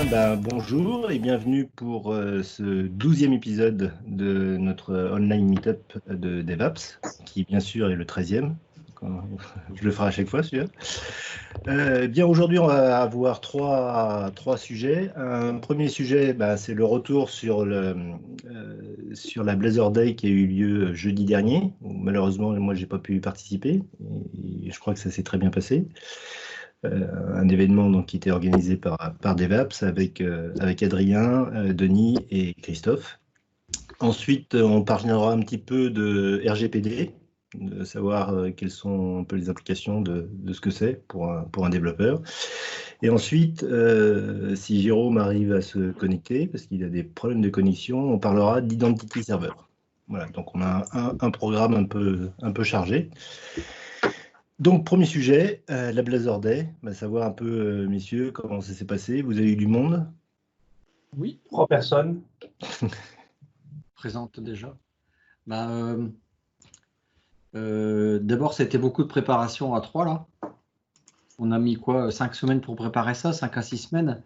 Bonjour et bienvenue pour ce 12e épisode de notre online meetup de DevApps, qui bien sûr est le 13e. Je le ferai à chaque fois celui-là. Aujourd'hui, on va avoir trois sujets. Un premier sujet, c'est le retour sur la Blazor Day qui a eu lieu jeudi dernier. Malheureusement, moi, j'ai pas pu participer et je crois que ça s'est très bien passé. Un événement donc, qui était organisé par DevApps avec Adrien, Denis et Christophe. Ensuite, on parlera un petit peu de RGPD, de savoir quelles sont un peu les implications de ce que c'est pour un développeur. Et ensuite, si Jérôme arrive à se connecter, parce qu'il a des problèmes de connexion, on parlera d'Identity Server. Voilà, donc on a un programme un peu chargé. Donc, premier sujet, la Blazor Day. Savoir un peu, messieurs, comment ça s'est passé. Vous avez eu du monde? Oui, 3 personnes. Présente déjà. D'abord, c'était beaucoup de préparation à 3 là. On a mis 5 semaines pour préparer ça, 5 à 6 semaines.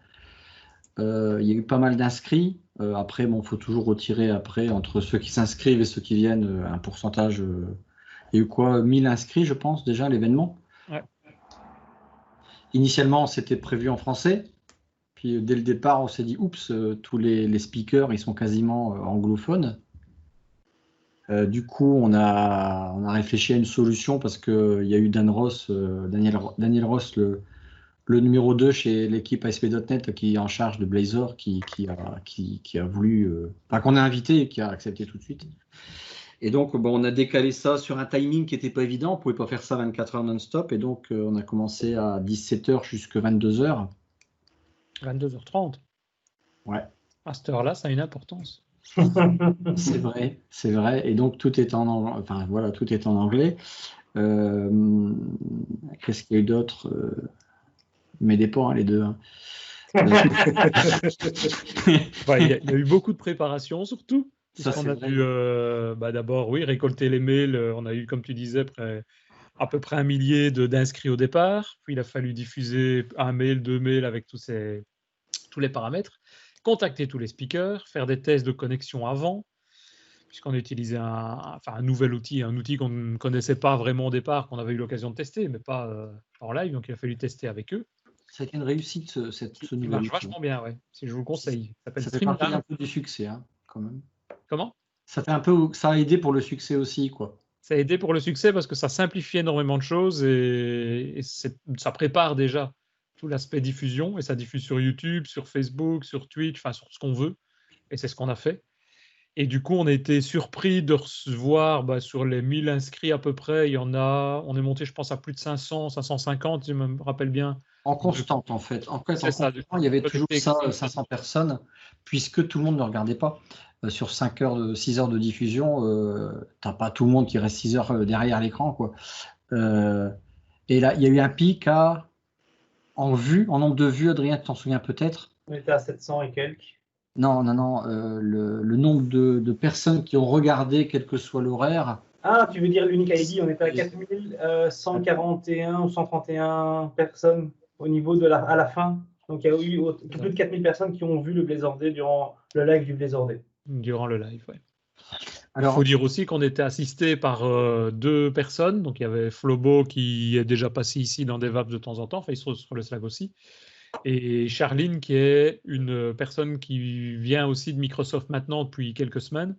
Il y a eu pas mal d'inscrits. Après, il faut toujours retirer après entre ceux qui s'inscrivent et ceux qui viennent un pourcentage. Il y a eu 1000 inscrits, je pense, déjà à l'événement. Ouais. Initialement, c'était prévu en français. Puis dès le départ, on s'est dit, oups, tous les speakers, ils sont quasiment anglophones. Du coup, on a réfléchi à une solution parce qu'il y a eu Daniel Ross, le numéro 2 chez l'équipe ASP.NET qui est en charge de Blazor, qui a voulu, qu'on a invité et qui a accepté tout de suite. Et donc, on a décalé ça sur un timing qui n'était pas évident. On ne pouvait pas faire ça 24 heures non-stop. Et donc, on a commencé à 17 heures jusqu'à 22 heures. 22h30. Ouais. À cette heure-là, ça a une importance. C'est vrai. Et donc, tout est en anglais. Qu'est-ce qu'il y a eu d'autre? Mais dépend, les deux. Il y a eu beaucoup de préparation, surtout. On a dû d'abord, récolter les mails. On a eu, comme tu disais, à peu près 1 millier d'inscrits au départ. Puis, il a fallu diffuser 1 mail, 2 mails avec tous les paramètres. Contacter tous les speakers, faire des tests de connexion avant, puisqu'on a utilisé un nouvel outil, un outil qu'on ne connaissait pas vraiment au départ, qu'on avait eu l'occasion de tester, mais pas en live, donc il a fallu tester avec eux. Ça a été une réussite, ce nouvel outil. Il marche vachement bien, si je vous le conseille. Ça fait partie un peu du succès, quand même. Comment ? Ça a aidé pour le succès aussi, quoi. Ça a aidé pour le succès parce que ça simplifie énormément de choses et ça prépare déjà tout l'aspect diffusion, et ça diffuse sur YouTube, sur Facebook, sur Twitch, sur ce qu'on veut, et c'est ce qu'on a fait. Et du coup, on a été surpris de recevoir sur les 1000 inscrits à peu près, on est monté, je pense, à plus de 500, 550, si je me rappelle bien. En constante, en fait. Il y avait toujours 500 personnes, puisque tout le monde ne regardait pas. Sur 6 heures de diffusion, tu n'as pas tout le monde qui reste 6 heures derrière l'écran, quoi. Et là, il y a eu un pic en nombre de vues. Adrien, tu t'en souviens peut-être? On était à 700 et quelques. Non, le nombre de personnes qui ont regardé, quel que soit l'horaire. Ah, tu veux dire l'unique ID, on était à 4141 ou 131 personnes au niveau à la fin. Donc, il y a eu plus de 4000 personnes qui ont vu le Blazor Day durant le live du Blazor Day. Durant le live, oui. Alors, il faut dire aussi qu'on était assisté par 2 personnes. Donc, il y avait Flobo qui est déjà passé ici dans DevApps de temps en temps. Il se trouve sur le Slack aussi. Et Charline, qui est une personne qui vient aussi de Microsoft maintenant depuis quelques semaines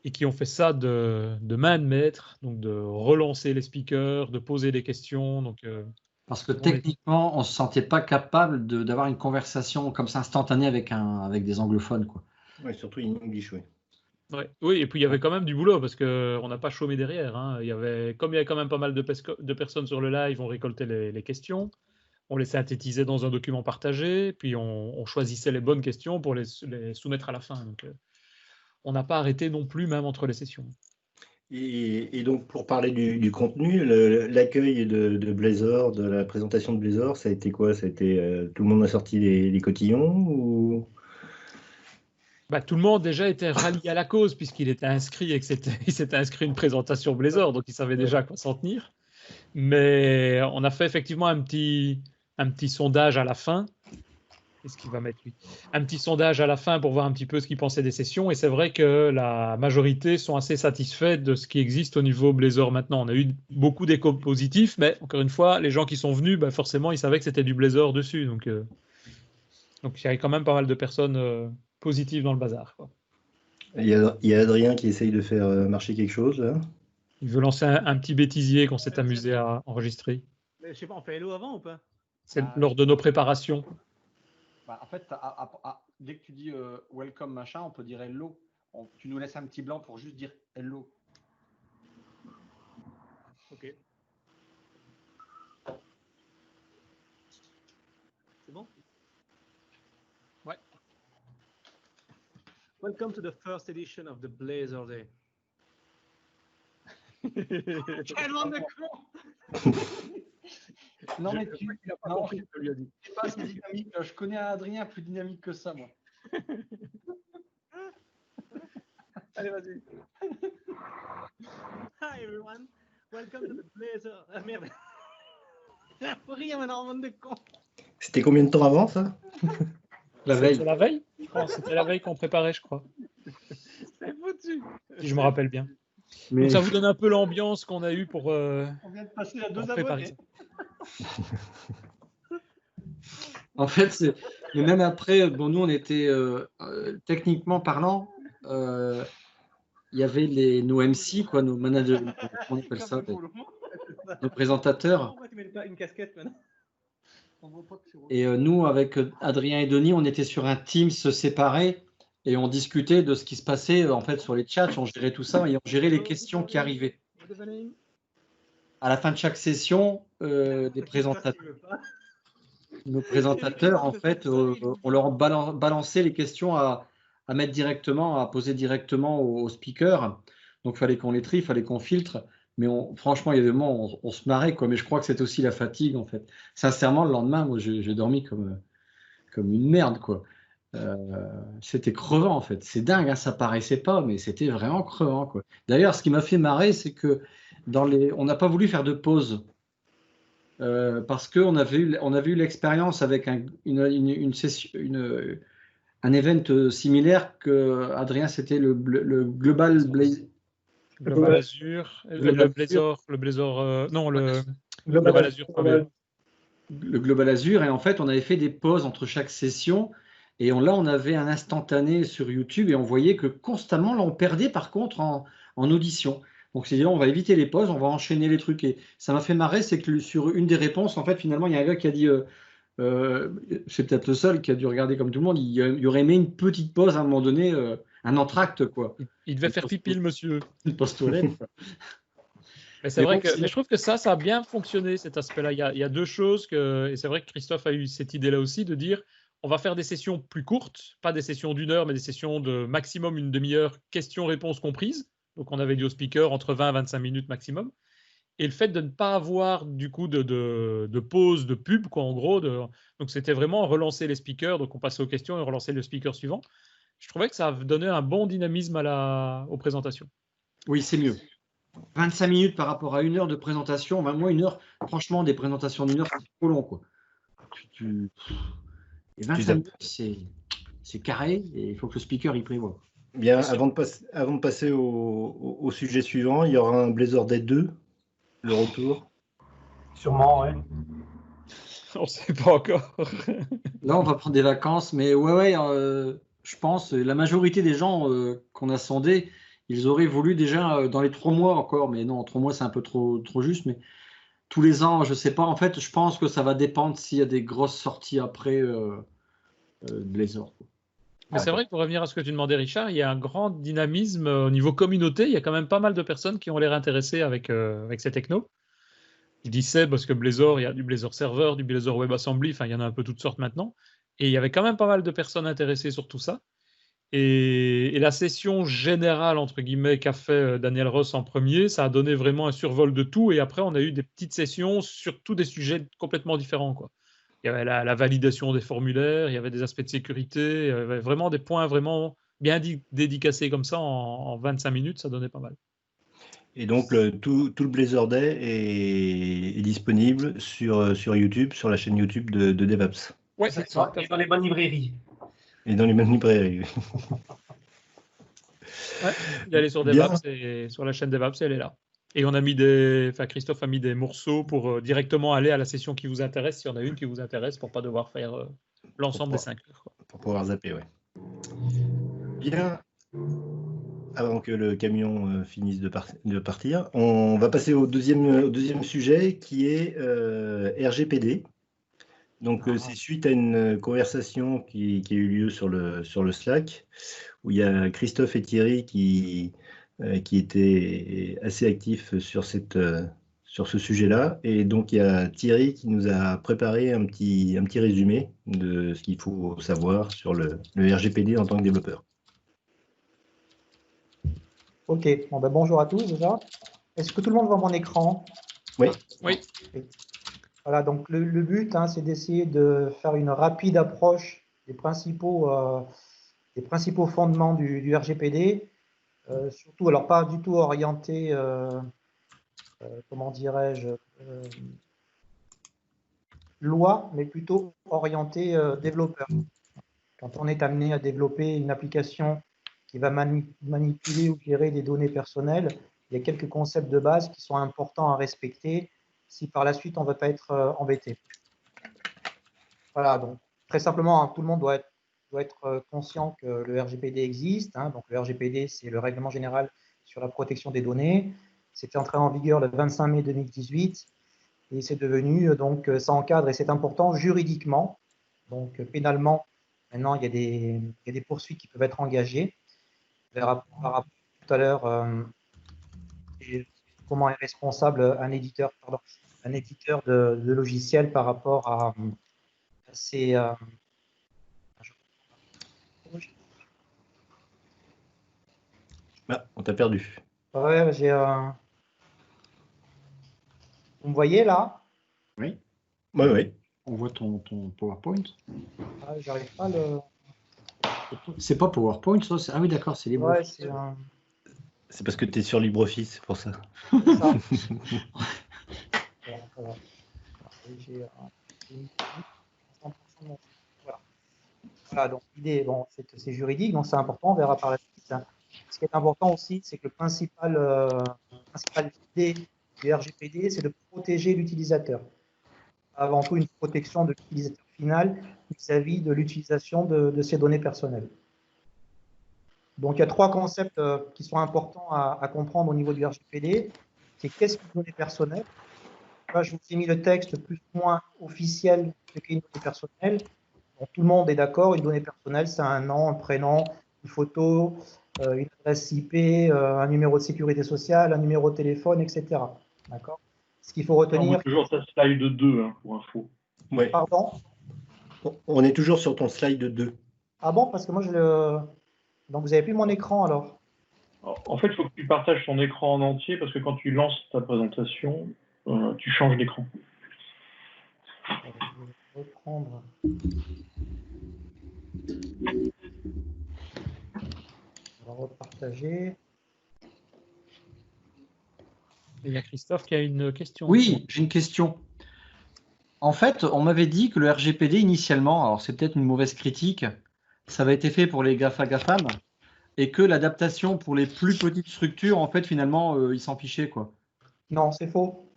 et qui ont fait ça de main de maître, donc de relancer les speakers, de poser des questions. Parce que techniquement, on ne se sentait pas capable d'avoir une conversation comme ça instantanée avec des anglophones, quoi. Oui, surtout in English, oui. Oui, et puis il y avait quand même du boulot parce qu'on n'a pas chômé derrière. Comme il y avait quand même pas mal de personnes sur le live, on récoltait les questions. On les synthétisait dans un document partagé, puis on choisissait les bonnes questions pour les soumettre à la fin. Donc, on n'a pas arrêté non plus, même entre les sessions. Et donc, pour parler du contenu, l'accueil de Blazor, de la présentation de Blazor, ça a été quoi? Ça a été, tout le monde a sorti les cotillons ou... Tout le monde déjà était rallié à la cause, puisqu'il était inscrit et il s'était inscrit une présentation Blazor, donc il savait déjà à quoi s'en tenir. Mais on a fait effectivement un petit sondage à la fin. Qu'est-ce qu'il va mettre lui? Un petit sondage à la fin pour voir un petit peu ce qu'il pensait des sessions. Et c'est vrai que la majorité sont assez satisfaits de ce qui existe au niveau Blazor maintenant. On a eu beaucoup d'échos positifs, mais encore une fois, les gens qui sont venus, bah, forcément, ils savaient que c'était du Blazor dessus. Donc il y avait quand même pas mal de personnes positives dans le bazar, quoi. Il y a Adrien qui essaye de faire marcher quelque chose, là. Il veut lancer un petit bêtisier qu'on s'est amusé à enregistrer. Mais je sais pas, on fait hello avant ou pas? C'est lors de nos préparations. Bah, en fait, dès que tu dis welcome machin, on peut dire hello. Tu nous laisses un petit blanc pour juste dire hello. Ok. C'est bon? Ouais. Welcome to the first edition of the Blazor Day. Quel monde de con! Non, mais Il a pas non, compris ce que lui a dit. c'est pas si dynamique. Je connais Adrien plus dynamique que ça, moi. Allez, vas-y. Hi everyone, welcome to the Blazor. Ah merde. Faut rire maintenant, monde de con. C'était combien de temps avant, ça? La veille. C'était la veille, je crois. C'était la veille qu'on préparait, je crois. C'est foutu. Si je me rappelle bien. Mais Donc ça vous donne un peu l'ambiance qu'on a eue pour on vient de passer à 2 préparer abonnés. ça. En fait, mais même après, bon, nous, on était techniquement parlant, il y avait nos MC, quoi, nos managers, comment on appelle ça, nos présentateurs. Pourquoi tu mets pas une casquette maintenant? Et nous, avec Adrien et Denis, on était sur un Teams séparé et on discutait de ce qui se passait en fait sur les chats. On gérait tout ça et on gérait les questions qui arrivaient. À la fin de chaque session, nos présentateurs, en fait, on leur balançait les questions à mettre directement, à poser directement au speaker. Donc, il fallait qu'on les trie, il fallait qu'on filtre. Mais franchement, il y a des moments où on se marrait, quoi. Mais je crois que c'était aussi la fatigue, en fait. Sincèrement, le lendemain, moi, j'ai dormi comme une merde, quoi. C'était crevant, en fait. C'est dingue, hein, ça paraissait pas, mais c'était vraiment crevant, quoi. D'ailleurs, ce qui m'a fait marrer, c'est que on n'a pas voulu faire de pause. Parce qu'on avait eu l'expérience avec une session, un event similaire que Adrien, c'était le Global Blaze. Global Azure, le Blazor, non, le Global Azure. Le Global Azure, et en fait, on avait fait des pauses entre chaque session, et là, on avait un instantané sur YouTube, et on voyait que constamment, là, on perdait par contre en audition. Donc, c'est-à-dire, on va éviter les pauses, on va enchaîner les trucs. Et ça m'a fait marrer, c'est que sur une des réponses, en fait, finalement, il y a un gars qui a dit, c'est peut-être le seul qui a dû regarder comme tout le monde, il aurait aimé une petite pause à un moment donné, un entracte, quoi. Il devait faire pipi, le monsieur. Une pause toilette. Mais c'est vrai que mais je trouve que ça a bien fonctionné, cet aspect-là. Il y a deux choses, et c'est vrai que Christophe a eu cette idée-là aussi, de dire on va faire des sessions plus courtes, pas des sessions d'1 heure, mais des sessions de maximum une demi-heure, questions-réponses comprises. Donc on avait dit au speaker entre 20 et 25 minutes maximum. Et le fait de ne pas avoir du coup de pause, de pub, quoi, en gros. Donc c'était vraiment relancer les speakers, donc on passait aux questions et relancer le speaker suivant. Je trouvais que ça donnait un bon dynamisme aux présentations. Oui, c'est mieux. 25 minutes par rapport à 1 heure de présentation. Moi, 1 heure, franchement, des présentations d'1 heure, c'est trop long, quoi. Et 25 minutes, c'est carré et il faut que le speaker y prévoit. Bien, avant de passer au sujet suivant, il y aura un Blazor Day 2, le retour. Sûrement, ouais. On ne sait pas encore. Là, on va prendre des vacances, mais ouais, je pense, la majorité des gens qu'on a sondés, ils auraient voulu déjà dans les 3 mois encore, mais non, 3 mois, c'est un peu trop juste, mais tous les ans, je sais pas. En fait, je pense que ça va dépendre s'il y a des grosses sorties après Blazor. Mais c'est vrai que pour revenir à ce que tu demandais, Richard, il y a un grand dynamisme au niveau communauté. Il y a quand même pas mal de personnes qui ont l'air intéressées avec ces technos. Je dis c'est parce que Blazor, il y a du Blazor Server, du Blazor WebAssembly, enfin il y en a un peu toutes sortes maintenant. Et il y avait quand même pas mal de personnes intéressées sur tout ça. Et la session générale, entre guillemets, qu'a fait Daniel Ross en premier, ça a donné vraiment un survol de tout. Et après, on a eu des petites sessions sur tous des sujets complètement différents, quoi. Il y avait la validation des formulaires, il y avait des aspects de sécurité, il y avait vraiment des points vraiment bien dédicacés comme ça en 25 minutes, ça donnait pas mal. Et donc, tout le Blazor Day est disponible sur YouTube, sur la chaîne YouTube de DevApps. Ouais, C'est c'est ça, ça. et dans les bonnes librairies. Et dans les mêmes librairies. Ouais, il est allé sur Bien. DevApps et sur la chaîne DevApps, elle est là. Et on a mis Christophe a mis des morceaux pour directement aller à la session qui vous intéresse, s'il y en a une qui vous intéresse, pour pas devoir faire l'ensemble des 5 heures. Quoi. Pour pouvoir zapper, ouais. Bien. Avant que le camion finisse de partir, on va passer au deuxième sujet qui est RGPD. Donc, c'est suite à une conversation qui a eu lieu sur le Slack, où il y a Christophe et Thierry qui étaient assez actifs sur ce sujet-là. Et donc, il y a Thierry qui nous a préparé un petit résumé de ce qu'il faut savoir sur le RGPD en tant que développeur. Ok, bon, ben, bonjour à tous déjà. Est-ce que tout le monde voit mon écran? Oui. Oui. Voilà, donc le but, hein, c'est d'essayer de faire une rapide approche des principaux fondements du RGPD, surtout, alors pas du tout orienté, comment dirais-je, loi, mais plutôt orienté développeur. Quand on est amené à développer une application qui va manipuler ou gérer des données personnelles, il y a quelques concepts de base qui sont importants à respecter si par la suite on ne veut pas être embêté. Voilà, donc très simplement, hein, tout le monde doit être conscient que le RGPD existe. Hein, donc le RGPD, c'est le Règlement général sur la protection des données. C'était entré en vigueur le 25 mai 2018 et c'est devenu, donc ça encadre et c'est important juridiquement, donc pénalement. Maintenant, il y a des poursuites qui peuvent être engagées. On verra par rapport tout à l'heure comment est responsable un éditeur de logiciel par rapport à ces. Ah, on t'a perdu. Ouais, vous me voyez là? Oui. Oui, oui. On voit ton PowerPoint. Ah, j'arrive pas à le. C'est pas PowerPoint, ça. Ah oui, d'accord, c'est LibreOffice. Ouais, C'est parce que tu es sur LibreOffice, c'est pour ça. c'est ça. Voilà. Voilà, donc l'idée, bon, c'est juridique, donc c'est important, on verra par la suite. Ce qui est important aussi, c'est que le principal idée du RGPD, c'est de protéger l'utilisateur. Avant tout, une protection de l'utilisateur final vis-à-vis de l'utilisation de ses données personnelles. Donc, il y a trois concepts qui sont importants à comprendre au niveau du RGPD. C'est qu'est-ce qu'une donnée personnelle? Là, je vous ai mis le texte plus ou moins officiel de ce qu'est une donnée personnelle. Donc, tout le monde est d'accord, une donnée personnelle, c'est un nom, un prénom, une photo, une adresse IP, un numéro de sécurité sociale, un numéro de téléphone, etc. D'accord? Ce qu'il faut retenir. Toujours ta slide 2, hein, pour info. Ouais. Pardon? On est toujours sur ton slide 2. Ah bon, parce que moi, donc vous n'avez plus mon écran alors? En fait, il faut que tu partages ton écran en entier parce que quand tu lances ta présentation, tu changes d'écran. Je vais reprendre. On va repartager. Et il y a Christophe qui a une question. Oui, j'ai une question. En fait, on m'avait dit que le RGPD initialement, alors c'est peut-être une mauvaise critique, ça avait été fait pour les GAFA-GAFAM et que l'adaptation pour les plus petites structures, en fait, finalement, ils s'en fichaient, quoi. Non, c'est faux.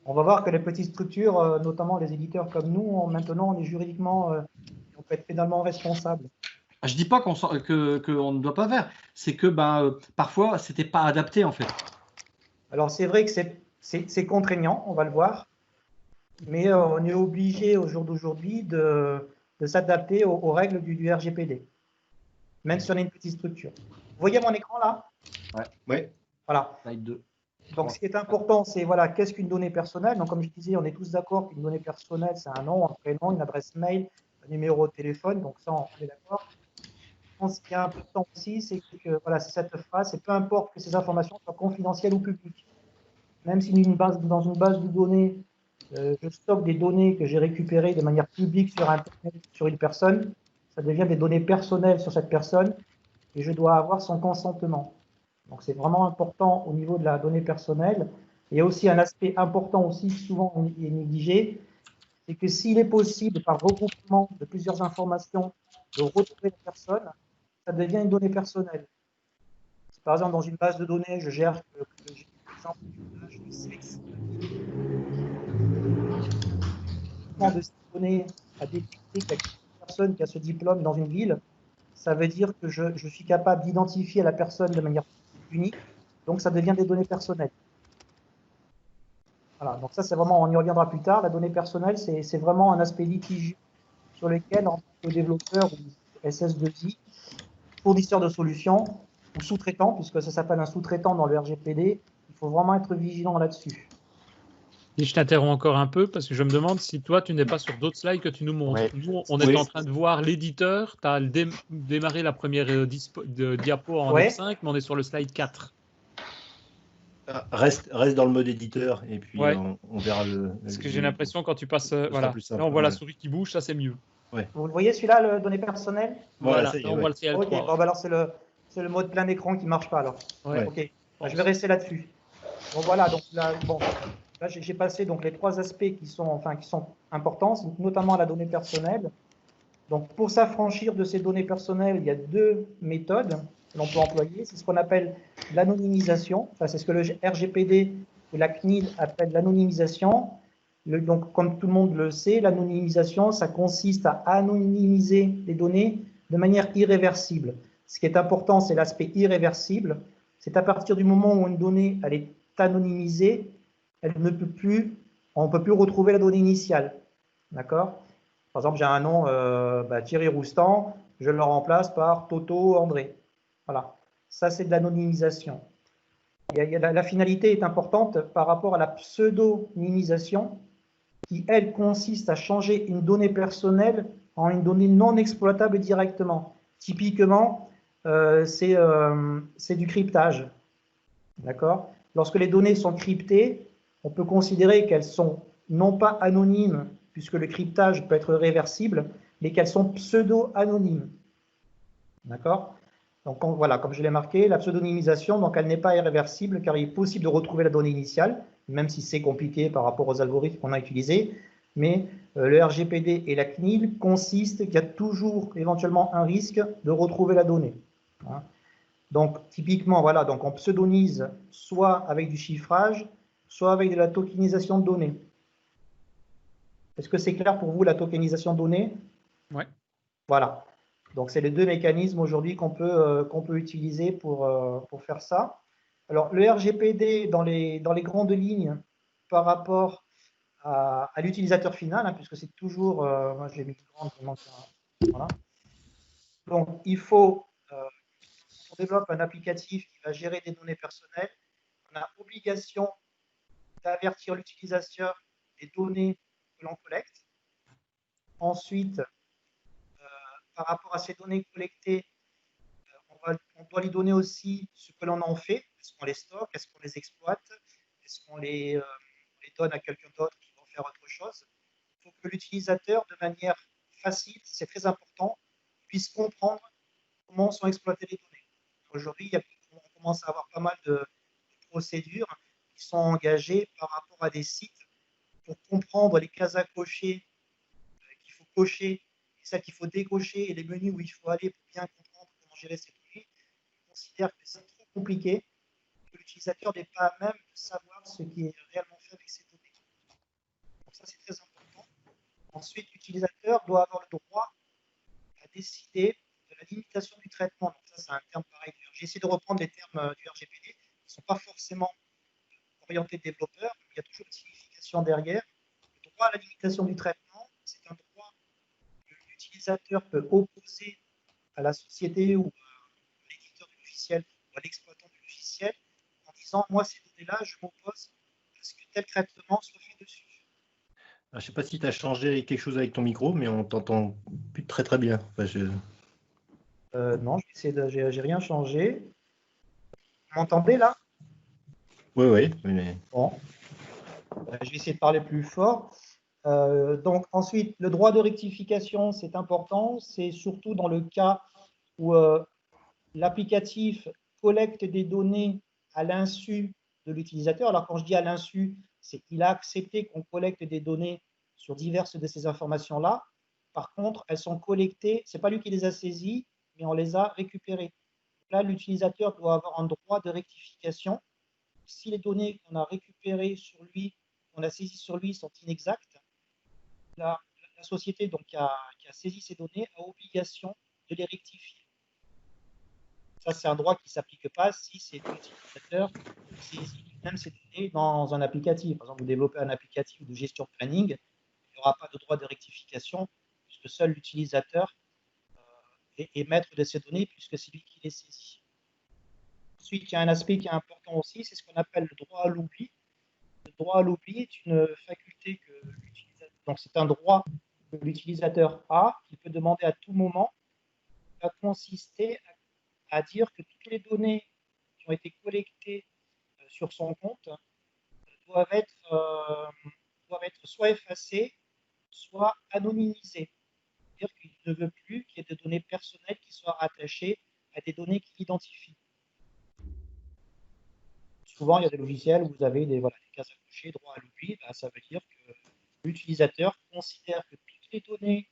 On va voir que les petites structures, notamment les éditeurs comme nous, maintenant, on est juridiquement, on peut être pénalement responsable. Je dis pas qu'on ne doit pas faire, c'est que parfois, c'était pas adapté, en fait. Alors, c'est vrai que c'est contraignant, on va le voir, mais on est obligé au jour d'aujourd'hui de s'adapter aux règles du RGPD, même si on est une petite structure. Vous voyez mon écran là? Ouais. Voilà. Slide 2. Donc, ce qui est important, c'est voilà, qu'est-ce qu'une donnée personnelle? Donc, comme je disais, on est tous d'accord qu'une donnée personnelle, c'est un nom, un prénom, une adresse mail, un numéro de téléphone. Donc, ça, on est d'accord. Ce qui est important aussi, c'est que voilà, c'est cette phrase, c'est peu importe que ces informations soient confidentielles ou publiques. Même si dans une base de données, je stocke des données que j'ai récupérées de manière publique sur Internet, sur une personne, ça devient des données personnelles sur cette personne et je dois avoir son consentement. Donc, c'est vraiment important au niveau de la donnée personnelle. Il y a aussi un aspect important aussi, souvent est négligé, c'est que s'il est possible, par regroupement de plusieurs informations, de retrouver la personne, ça devient une donnée personnelle. Si par exemple, dans une base de données, je gère, par exemple, l'âge, le sexe, de ces données à détecter qu'il y a une personne qui a ce diplôme dans une ville, ça veut dire que je suis capable d'identifier la personne de manière unique, donc ça devient des données personnelles. Voilà, donc ça c'est vraiment, on y reviendra plus tard, la donnée personnelle, c'est vraiment un aspect litigieux sur lequel, en tant que développeur ou SS2I, fournisseur de solutions ou sous-traitant, puisque ça s'appelle un sous-traitant dans le RGPD, il faut vraiment être vigilant là-dessus. Et je t'interromps encore un peu parce que je me demande si toi, tu n'es pas sur d'autres slides que tu nous montres. Ouais. Nous, on est en train de voir l'éditeur. Tu as démarré la première diapo en Ouais. F5, mais on est sur le slide 4. Reste dans le mode éditeur et puis Ouais. on verra le. Parce que j'ai l'impression quand tu passes. sera Voilà. plus simple, Là, on voit la ouais. souris qui bouge, ça c'est mieux. Vous le voyez celui-là, le données personnelles? Voilà, ça y est, là, on ouais. voit le CL3. Ok, bon, bah alors c'est le mode plein écran qui ne marche pas alors. Ouais. Ok, bah, je vais rester là-dessus. Donc voilà, donc là, bon, là j'ai passé donc les trois aspects qui sont importants, notamment la donnée personnelle. Donc pour s'affranchir de ces données personnelles, il y a deux méthodes que l'on peut employer. C'est ce qu'on appelle l'anonymisation. Enfin, c'est ce que le RGPD et la CNIL appellent l'anonymisation. Donc, comme tout le monde le sait, l'anonymisation, ça consiste à anonymiser les données de manière irréversible. Ce qui est important, c'est l'aspect irréversible. C'est à partir du moment où une donnée elle est anonymisée, elle ne peut plus, on ne peut plus retrouver la donnée initiale. D'accord? Par exemple, j'ai un nom, Thierry Roustan, je le remplace par Toto André. Voilà. Ça, c'est de l'anonymisation. La finalité est importante par rapport à la pseudonymisation, qui, elle, consiste à changer une donnée personnelle en une donnée non exploitable directement. Typiquement, c'est du cryptage. D'accord? Lorsque les données sont cryptées, on peut considérer qu'elles sont non pas anonymes, puisque le cryptage peut être réversible, mais qu'elles sont pseudo-anonymes. D'accord? Donc voilà, comme je l'ai marqué, la pseudonymisation, donc elle n'est pas irréversible, car il est possible de retrouver la donnée initiale, même si c'est compliqué par rapport aux algorithmes qu'on a utilisés, mais le RGPD et la CNIL consistent qu'il y a toujours éventuellement un risque de retrouver la donnée. Hein. Donc typiquement, voilà, donc on pseudonymise soit avec du chiffrage, soit avec de la tokenisation de données. Est-ce que c'est clair pour vous, la tokenisation de données? Ouais. Voilà. Donc, c'est les deux mécanismes aujourd'hui qu'on peut utiliser pour faire ça. Alors, le RGPD, dans les grandes lignes, par rapport à l'utilisateur final, hein, puisque c'est toujours, moi j'ai mis grande, voilà. Donc, il faut, on développe un applicatif qui va gérer des données personnelles. On a obligation d'avertir l'utilisateur des données que l'on collecte. Ensuite, par rapport à ces données collectées, on doit lui donner aussi ce que l'on en fait. Est-ce qu'on les stocke? Est-ce qu'on les exploite? Est-ce qu'on les donne à quelqu'un d'autre qui va faire autre chose? Il faut que l'utilisateur, de manière facile, c'est très important, puisse comprendre comment sont exploitées les données. Aujourd'hui, on commence à avoir pas mal de procédures qui sont engagées par rapport à des sites pour comprendre les cases à cocher qu'il faut cocher, et celles qu'il faut décocher, et les menus où il faut aller pour bien comprendre comment gérer ces données. Je considère que c'est trop compliqué, que l'utilisateur n'est pas à même de savoir ce qui est réellement fait avec ces données. Donc ça, c'est très important. Ensuite, l'utilisateur doit avoir le droit à décider de la limitation du traitement. Donc ça, c'est un terme pareil. J'ai essayé de reprendre les termes du RGPD qui ne sont pas forcément orientés développeurs, mais il y a toujours une signification derrière. Le droit à la limitation du traitement, c'est un droit que l'utilisateur peut opposer à la société ou à l'éditeur du logiciel ou à l'exploitant du logiciel en disant moi ces données-là, je m'oppose à ce que tel traitement soit fait dessus. Alors, je ne sais pas si tu as changé quelque chose avec ton micro, mais on t'entend plus très bien. Enfin, Non, j'ai rien changé. Vous m'entendez là? Oui. Mais... Bon. Je vais essayer de parler plus fort. Donc ensuite, le droit de rectification, c'est important. C'est surtout dans le cas où l'applicatif collecte des données à l'insu de l'utilisateur. Alors quand je dis à l'insu, c'est qu'il a accepté qu'on collecte des données sur diverses de ces informations-là. Par contre, elles sont collectées, ce n'est pas lui qui les a saisies, mais on les a récupérées. Là, l'utilisateur doit avoir un droit de rectification. Si les données qu'on a récupérées sur lui, qu'on a saisies sur lui sont inexactes, la société donc, qui a saisi ces données a obligation de les rectifier. Ça, c'est un droit qui ne s'applique pas si c'est l'utilisateur qui saisit lui-même ces données dans un applicatif. Par exemple, vous développez un applicatif de gestion de planning, il n'y aura pas de droit de rectification puisque seul l'utilisateur est maître de ces données puisque c'est lui qui les saisit. Ensuite, il y a un aspect qui est important aussi, c'est ce qu'on appelle le droit à l'oubli. Le droit à l'oubli est une faculté que l'utilisateur, donc c'est un droit que l'utilisateur a, qu'il peut demander à tout moment, qui va consister à dire que toutes les données qui ont été collectées sur son compte doivent être soit effacées, soit anonymisées. C'est-à-dire qu'il ne veut plus qu'il y ait des données personnelles qui soient rattachées à des données qu'il identifie. Souvent, il y a des logiciels où vous avez des cases à cocher, droit à l'oubli. Ben, ça veut dire que l'utilisateur considère que toutes les données,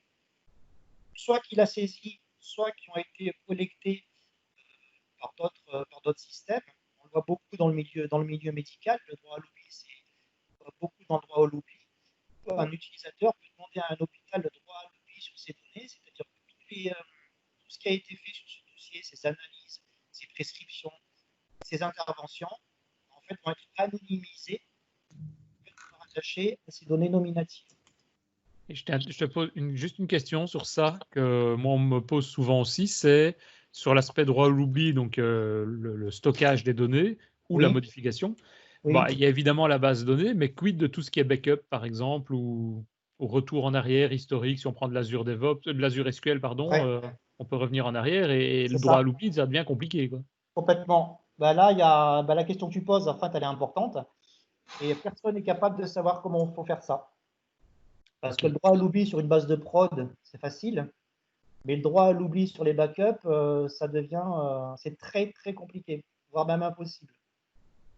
soit qu'il a saisies, soit qui ont été collectées par d'autres systèmes. On le voit beaucoup dans le milieu médical. Le droit à l'oubli, c'est beaucoup dans le droit à l'oubli. Un utilisateur peut demander à un hôpital le droit à l'oubli sur ces données, c'est-à-dire que tout ce qui a été fait sur ce dossier, ces analyses, ces prescriptions, ces interventions, en fait, vont être anonymisées, rattachées à ces données nominatives. Et je te pose juste une question sur ça que moi on me pose souvent aussi, c'est sur l'aspect droit à l'oubli, donc le stockage des données ou la modification. Oui. Bah, il y a évidemment la base de données, mais quid de tout ce qui est backup par exemple ou retour en arrière historique, si on prend de l'Azure DevOps, de l'Azure SQL, pardon, on peut revenir en arrière et le droit à l'oubli, ça devient compliqué, quoi. Complètement. Bah là, il y a la question que tu poses, en fait, elle est importante. Et personne n'est capable de savoir comment il faut faire ça. Parce que le droit à l'oubli sur une base de prod, c'est facile. Mais le droit à l'oubli sur les backups, ça devient, c'est très, très compliqué, voire même impossible.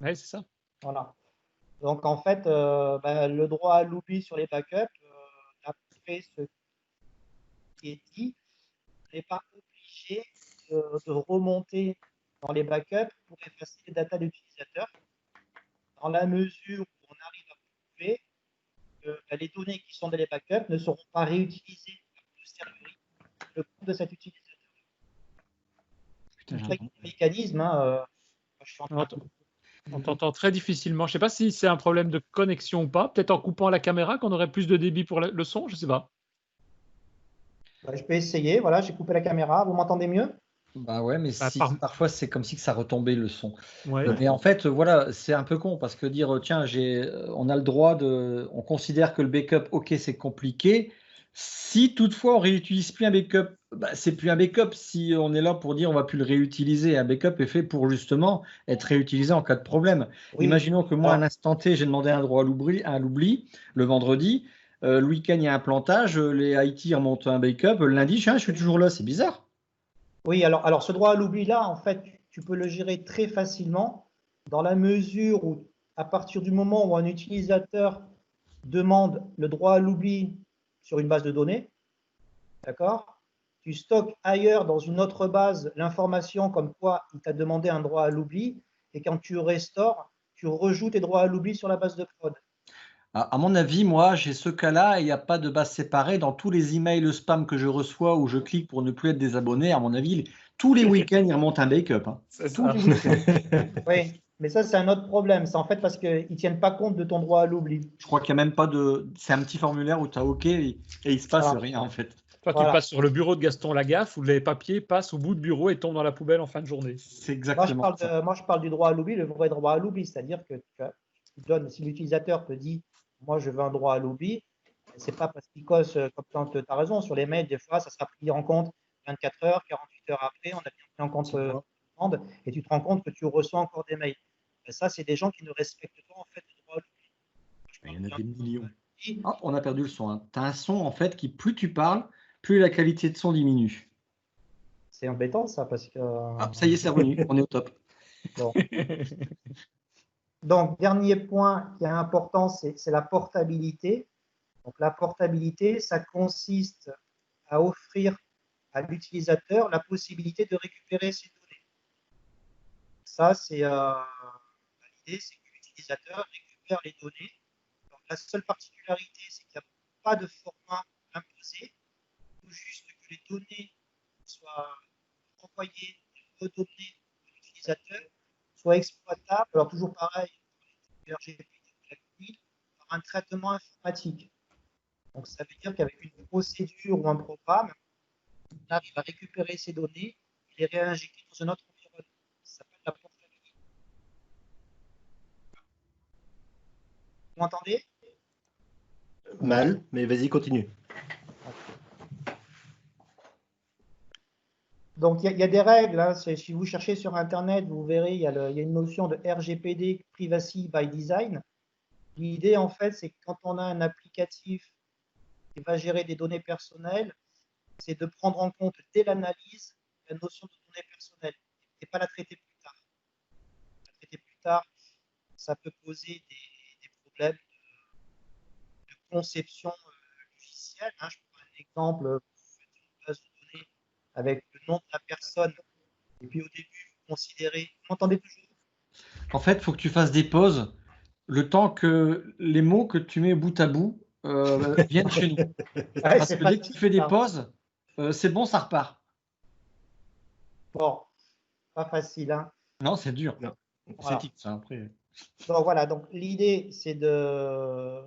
Oui, c'est ça. Voilà. Donc, en fait, le droit à l'oubli sur les backups, d'après ce qui est dit, n'est pas obligé de remonter dans les backups pour effacer les datas d'utilisateurs, dans la mesure où on arrive à prouver que les données qui sont dans les backups ne seront pas réutilisées a posteriori le compte de cet utilisateur. C'est un mécanisme. Je suis en train on t'entend très difficilement. Je ne sais pas si c'est un problème de connexion ou pas. Peut-être en coupant la caméra qu'on aurait plus de débit pour le son, je ne sais pas. Je peux essayer. Voilà, j'ai coupé la caméra. Vous m'entendez mieux? Bah ouais, mais parfois c'est comme si ça retombait le son. Ouais. Mais en fait, voilà, c'est un peu con parce que dire tiens, on a le droit on considère que le backup, ok, c'est compliqué. Si toutefois on réutilise plus un backup, bah, c'est plus un backup. Si on est là pour dire on va plus le réutiliser, un backup est fait pour justement être réutilisé en cas de problème. Oui. Imaginons que moi, à un instant T, j'ai demandé un droit à l'oubli le vendredi. Le week-end, il y a un plantage, les IT remontent un backup. Le lundi, je suis toujours là, c'est bizarre. Oui, alors ce droit à l'oubli-là, en fait, tu peux le gérer très facilement dans la mesure où, à partir du moment où un utilisateur demande le droit à l'oubli sur une base de données, d'accord, tu stockes ailleurs dans une autre base l'information comme quoi il t'a demandé un droit à l'oubli et quand tu restaures, tu rejoues tes droits à l'oubli sur la base de prod. À mon avis, moi, j'ai ce cas-là et il n'y a pas de base séparée. Dans tous les emails spam que je reçois où je clique pour ne plus être désabonné, à mon avis, tous les week-ends, il remonte un backup. Hein. Oui, mais ça, c'est un autre problème. C'est en fait parce qu'ils ne tiennent pas compte de ton droit à l'oubli. Je crois qu'il n'y a même pas de… C'est un petit formulaire où tu as OK et il ne se passe rien, en fait. Toi, tu passes sur le bureau de Gaston Lagaffe où les papiers passent au bout de bureau et tombent dans la poubelle en fin de journée. C'est exactement ça. Moi, je parle du droit à l'oubli, le vrai droit à l'oubli. C'est-à-dire que si l'utilisateur te dit « moi, je veux un droit à l'oubli », ce n'est pas parce qu'il cause, comme tu as raison, sur les mails, des fois, ça sera pris en compte 24 heures, 48 heures après, on a bien pris en compte la demande et tu te rends compte que tu reçois encore des mails. Et ça, c'est des gens qui ne respectent pas en fait le droit à l'oubli. Il y en a des millions. Oh, on a perdu le son. Hein. Tu as un son, en fait, qui plus tu parles, plus la qualité de son diminue. C'est embêtant, ça, parce que… Ah, ça y est, c'est revenu. On est au top. Bon. Donc, dernier point qui est important, c'est la portabilité. Donc, la portabilité, ça consiste à offrir à l'utilisateur la possibilité de récupérer ses données. Ça, c'est l'idée, c'est que l'utilisateur récupère les données. Alors, la seule particularité, c'est qu'il n'y a pas de format imposé. Il faut juste que les données soient envoyées et redonnées à l'utilisateur, soient exploitables. Alors, toujours pareil, pour les RGPD, par un traitement informatique. Donc, ça veut dire qu'avec une procédure ou un programme, on arrive à récupérer ces données et les réinjecter dans un autre environnement. Ça s'appelle la portabilité. Vous m'entendez? Mal, mais vas-y, continue. Donc, il y a des règles. Hein. Si vous cherchez sur Internet, vous verrez, il y a une notion de RGPD, Privacy by Design. L'idée, en fait, c'est que quand on a un applicatif qui va gérer des données personnelles, c'est de prendre en compte dès l'analyse la notion de données personnelles et pas la traiter plus tard. La traiter plus tard, ça peut poser des problèmes de conception logicielle. Hein. Je prends un exemple, vous faites une base de données avec le nom de la personne et puis au début, vous considérez… Vous m'entendez toujours? En fait, il faut que tu fasses des pauses le temps que les mots que tu mets bout à bout viennent chez nous. Ouais, Parce que dès que tu fais des pauses, c'est bon, ça repart. Bon, pas facile. Hein. Non, c'est dur. Non. Voilà. C'est X, hein, après. Donc voilà, donc l'idée, c'est de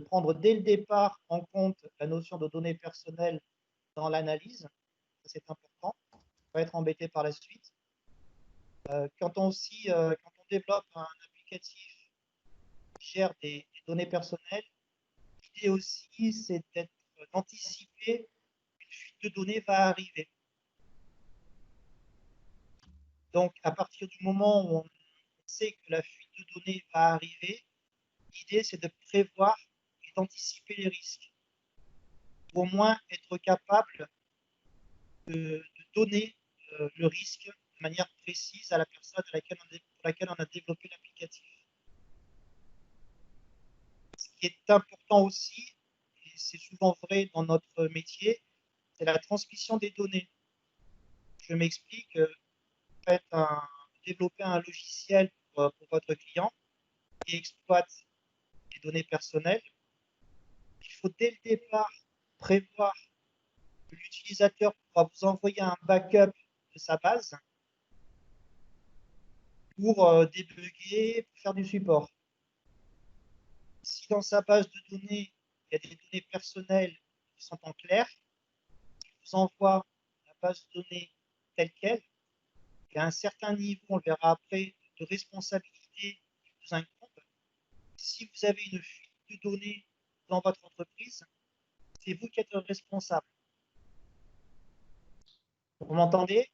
prendre dès le départ en compte la notion de données personnelles dans l'analyse. C'est important. On va être embêté par la suite. Quand on développe un applicatif qui gère des données personnelles, l'idée aussi, c'est d'anticiper qu'une fuite de données va arriver. Donc, à partir du moment où on sait que la fuite de données va arriver, l'idée, c'est de prévoir et d'anticiper les risques. Au moins être capable de donner le risque de manière précise à la personne pour laquelle on a développé l'applicatif. Ce qui est important aussi, et c'est souvent vrai dans notre métier, c'est la transmission des données. Je m'explique, développer un logiciel pour votre client qui exploite les données personnelles. Il faut dès le départ prévoir que l'utilisateur pourra vous envoyer un backup de sa base pour débugger, pour faire du support. Si dans sa base de données, il y a des données personnelles qui sont en clair, il vous envoie la base de données telle qu'elle. Il y a un certain niveau, on le verra après, de responsabilité qui vous incombe. Si vous avez une fuite de données dans votre entreprise, c'est vous qui êtes responsable. Vous m'entendez?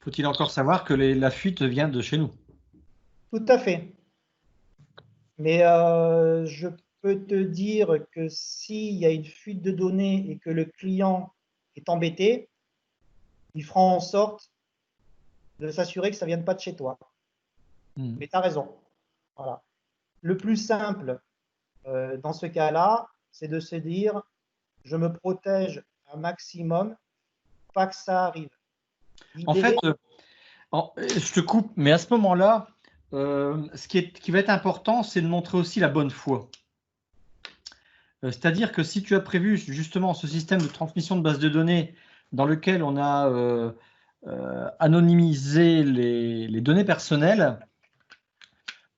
Faut-il encore savoir que la fuite vient de chez nous? Tout à fait. Mais je peux te dire que s'il y a une fuite de données et que le client est embêté, il fera en sorte de s'assurer que ça ne vienne pas de chez toi. Mais tu as raison. Voilà. Le plus simple dans ce cas-là, c'est de se dire, je me protège un maximum, pas que ça arrive. En fait, je te coupe, mais à ce moment-là, ce qui va être important, c'est de montrer aussi la bonne foi. C'est-à-dire que si tu as prévu justement ce système de transmission de base de données dans lequel on a anonymisé les données personnelles,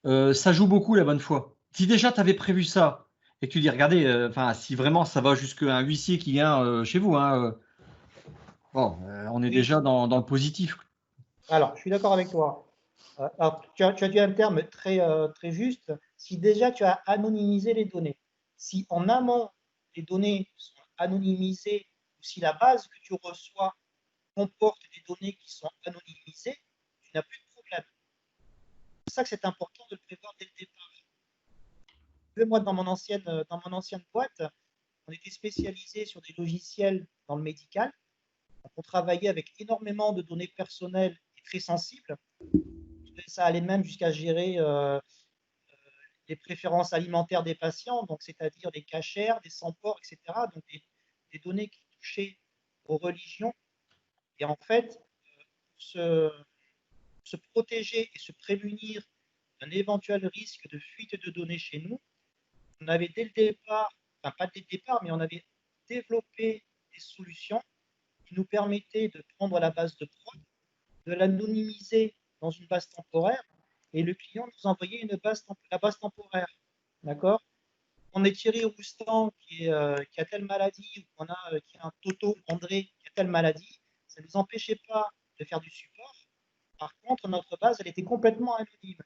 ça joue beaucoup la bonne foi. Si déjà tu avais prévu ça et que tu dis, regardez, si vraiment ça va jusqu'à un huissier qui vient chez vous, hein, on est déjà dans le positif. Alors, je suis d'accord avec toi. Alors, tu as dit un terme très juste. Si déjà tu as anonymisé les données, si en amont les données sont anonymisées, ou si la base que tu reçois comporte des données qui sont anonymisées, tu n'as plus de problème. C'est pour ça que c'est important de le prévoir dès le départ. Moi, dans mon ancienne boîte, on était spécialisé sur des logiciels dans le médical. Donc, on travaillait avec énormément de données personnelles et très sensibles. Ça allait même jusqu'à gérer les préférences alimentaires des patients, donc c'est-à-dire des cachères, des sans-ports, etc. Donc des données qui touchaient aux religions. Et en fait, se protéger et se prémunir d'un éventuel risque de fuite de données chez nous, on avait dès le départ, enfin pas dès le départ, mais on avait développé des solutions qui nous permettaient de prendre la base de prod, de l'anonymiser dans une base temporaire, et le client nous envoyait la base temporaire. D'accord? On est Thierry Roustan qui a telle maladie, ou on a qui a un Toto André qui a telle maladie, ça ne nous empêchait pas de faire du support. Par contre, notre base, elle était complètement anonyme.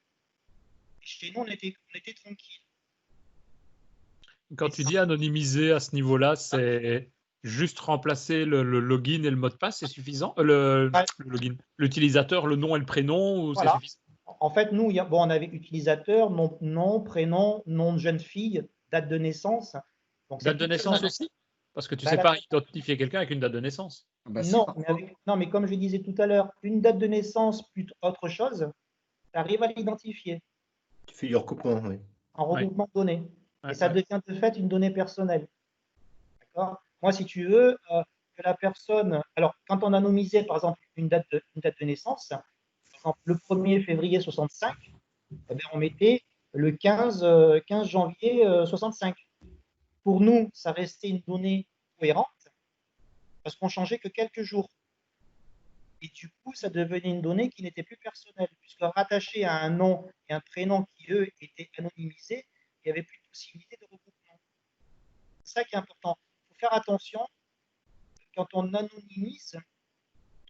Et chez nous, on était tranquille. Quand tu dis anonymiser à ce niveau-là, c'est juste remplacer le login et le mot de passe, c'est suffisant? Le login, l'utilisateur, le nom et le prénom, ou Voilà. c'est suffisant? En fait, nous, on avait utilisateur, nom, prénom, nom de jeune fille, date de naissance. Donc, date de naissance aussi? Parce que tu ne sais pas identifier quelqu'un avec une date de naissance. Bah, non, si, non, mais comme je disais tout à l'heure, une date de naissance plus autre chose, tu arrives à l'identifier. Tu fais du recoupement, oui. En regroupement de données. Ouais, Et ça devient de fait une donnée personnelle. D'accord? Moi, si tu veux, que la personne. Alors, quand on anonymisait, par exemple, une date de naissance, par exemple, le 1er février 65, eh bien, on mettait le 15 janvier 65. Pour nous, ça restait une donnée cohérente parce qu'on changeait que quelques jours. Et du coup, ça devenait une donnée qui n'était plus personnelle, puisque rattachée à un nom et un prénom qui, eux, étaient anonymisés, il n'y avait plus de possibilité de regroupement. C'est ça qui est important. Il faut faire attention, quand on anonymise,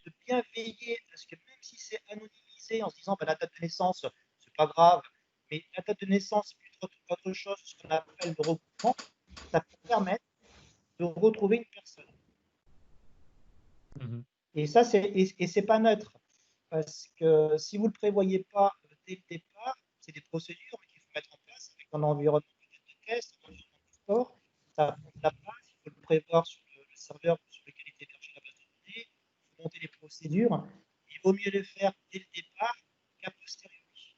de bien veiller à ce que même si c'est anonymisé en se disant la date de naissance, c'est pas grave, mais la date de naissance plus autre chose, ce qu'on appelle le regroupement, ça peut permettre de retrouver une personne. Mhm. Et ça, c'est pas neutre. Parce que si vous ne le prévoyez pas dès le départ, c'est des procédures qu'il faut mettre en place avec un environnement de test, un environnement de sport. Ça prend de la place, il faut le prévoir sur le serveur sur lequel est hébergée la base de données, il faut monter les procédures. Il vaut mieux les faire dès le départ qu'à posteriori.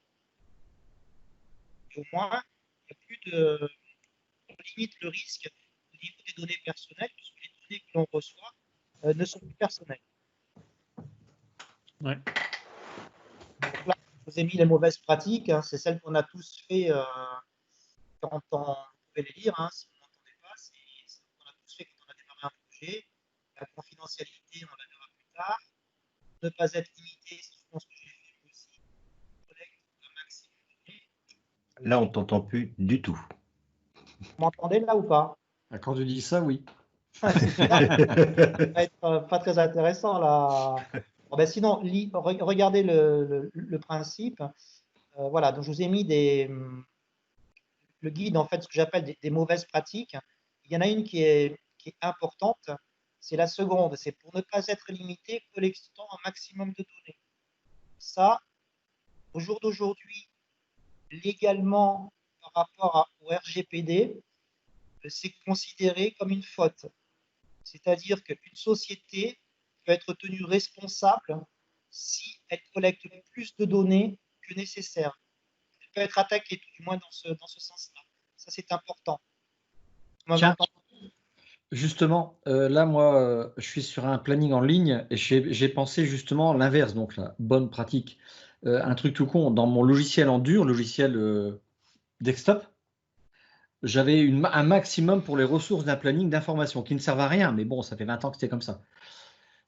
Et au moins, il n'y a plus de. On limite le risque au niveau des données personnelles, puisque les données que l'on reçoit ne sont plus personnelles. Ouais. Donc là, je vous ai mis les mauvaises pratiques, hein, c'est celles qu'on a tous fait quand on pouvait les lire, hein, si vous n'entendez pas, c'est celles qu'on a tous fait quand on a démarré un projet. La confidentialité, on la verra plus tard. Ne pas être limité, c'est je pense que j'ai fait aussi. Collecte un maximum de données. Là, on t'entend plus du tout. Vous m'entendez là ou pas? Quand tu dis ça, oui. Ça va être pas très intéressant là. Bon, ben, sinon, regardez le principe. Voilà, donc je vous ai mis le guide, en fait, ce que j'appelle des mauvaises pratiques. Il y en a une qui est importante, c'est la seconde, c'est pour ne pas être limité, collectons un maximum de données. Ça, au jour d'aujourd'hui, légalement, par rapport au RGPD, c'est considéré comme une faute. C'est-à-dire qu'une société peut être tenue responsable si elle collecte plus de données que nécessaire. Elle peut être attaquée, tout du moins dans ce sens-là. Ça, c'est important. Tiens, justement, là, moi, je suis sur un planning en ligne et j'ai pensé justement l'inverse, donc la bonne pratique. Un truc tout con, dans mon logiciel en dur, logiciel desktop, j'avais un maximum pour les ressources d'un planning d'information qui ne servent à rien, mais bon, ça fait 20 ans que c'était comme ça.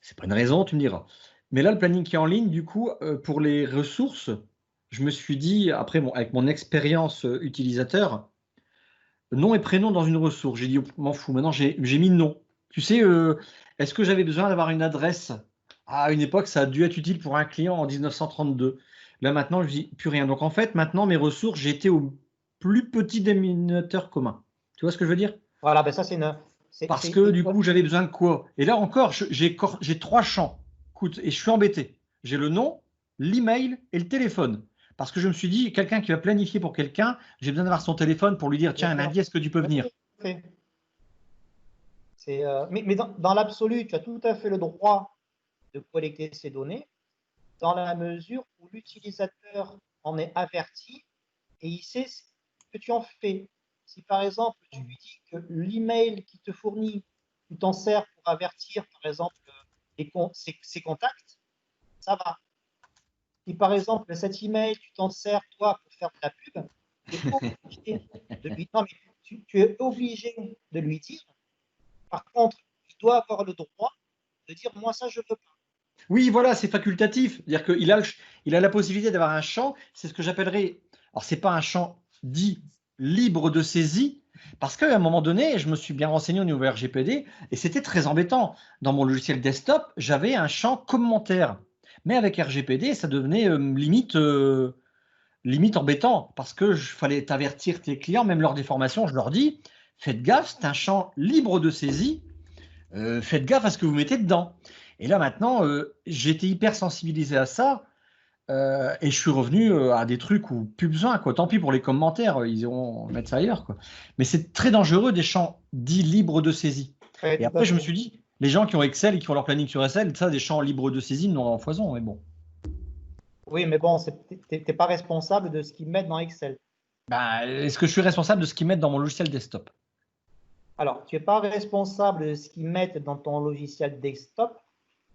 C'est pas une raison, tu me diras. Mais là, le planning qui est en ligne, du coup, pour les ressources, je me suis dit, après, avec mon expérience utilisateur, nom et prénom dans une ressource. J'ai dit, m'en fous. Maintenant, j'ai mis nom. Tu sais, est-ce que j'avais besoin d'avoir une adresse? À une époque, ça a dû être utile pour un client en 1932. Là, maintenant, je dis plus rien. Donc, en fait, maintenant, mes ressources, j'ai été au plus petit dénominateur commun. Tu vois ce que je veux dire? Voilà, ben ça, c'est une. Parce que du coup, j'avais besoin de quoi? Et là encore, j'ai 3 champs. Écoute, et je suis embêté. J'ai le nom, l'email et le téléphone. Parce que je me suis dit, quelqu'un qui va planifier pour quelqu'un, j'ai besoin d'avoir son téléphone pour lui dire, tiens, lundi, est-ce que tu peux venir? Mais dans l'absolu, tu as tout à fait le droit de collecter ces données dans la mesure où l'utilisateur en est averti et il sait que tu en fais. Si par exemple, tu lui dis que l'email qui te fournit, tu t'en sers pour avertir, par exemple, ses contacts, ça va. Si par exemple, cet email, tu t'en sers, toi, pour faire de la pub, tu es obligé de lui, non, mais tu es obligé de lui dire, par contre, il doit avoir le droit de dire, moi, ça, je ne peux pas. Oui, voilà, c'est facultatif. C'est-à-dire qu'il a la possibilité d'avoir un champ, c'est ce que j'appellerais, alors c'est pas un champ dit libre de saisie, parce qu'à un moment donné, je me suis bien renseigné au niveau RGPD, et c'était très embêtant. Dans mon logiciel desktop, j'avais un champ commentaire. Mais avec RGPD, ça devenait limite embêtant, parce que fallait avertir tes clients, même lors des formations, je leur dis, faites gaffe, c'est un champ libre de saisie, faites gaffe à ce que vous mettez dedans. Et là maintenant, j'étais hyper sensibilisé à ça, et je suis revenu à des trucs où plus besoin, quoi. Tant pis pour les commentaires, ils iront mettre ça ailleurs, quoi. Mais c'est très dangereux des champs dits libres de saisie. Ouais, Et après, je me suis dit, les gens qui ont Excel et qui font leur planning sur Excel, ça, des champs libres de saisie, non en foison, mais bon. oui, mais bon, tu n'es pas responsable de ce qu'ils mettent dans Excel. Bah, est-ce que je suis responsable de ce qu'ils mettent dans mon logiciel desktop? Alors, tu n'es pas responsable de ce qu'ils mettent dans ton logiciel desktop.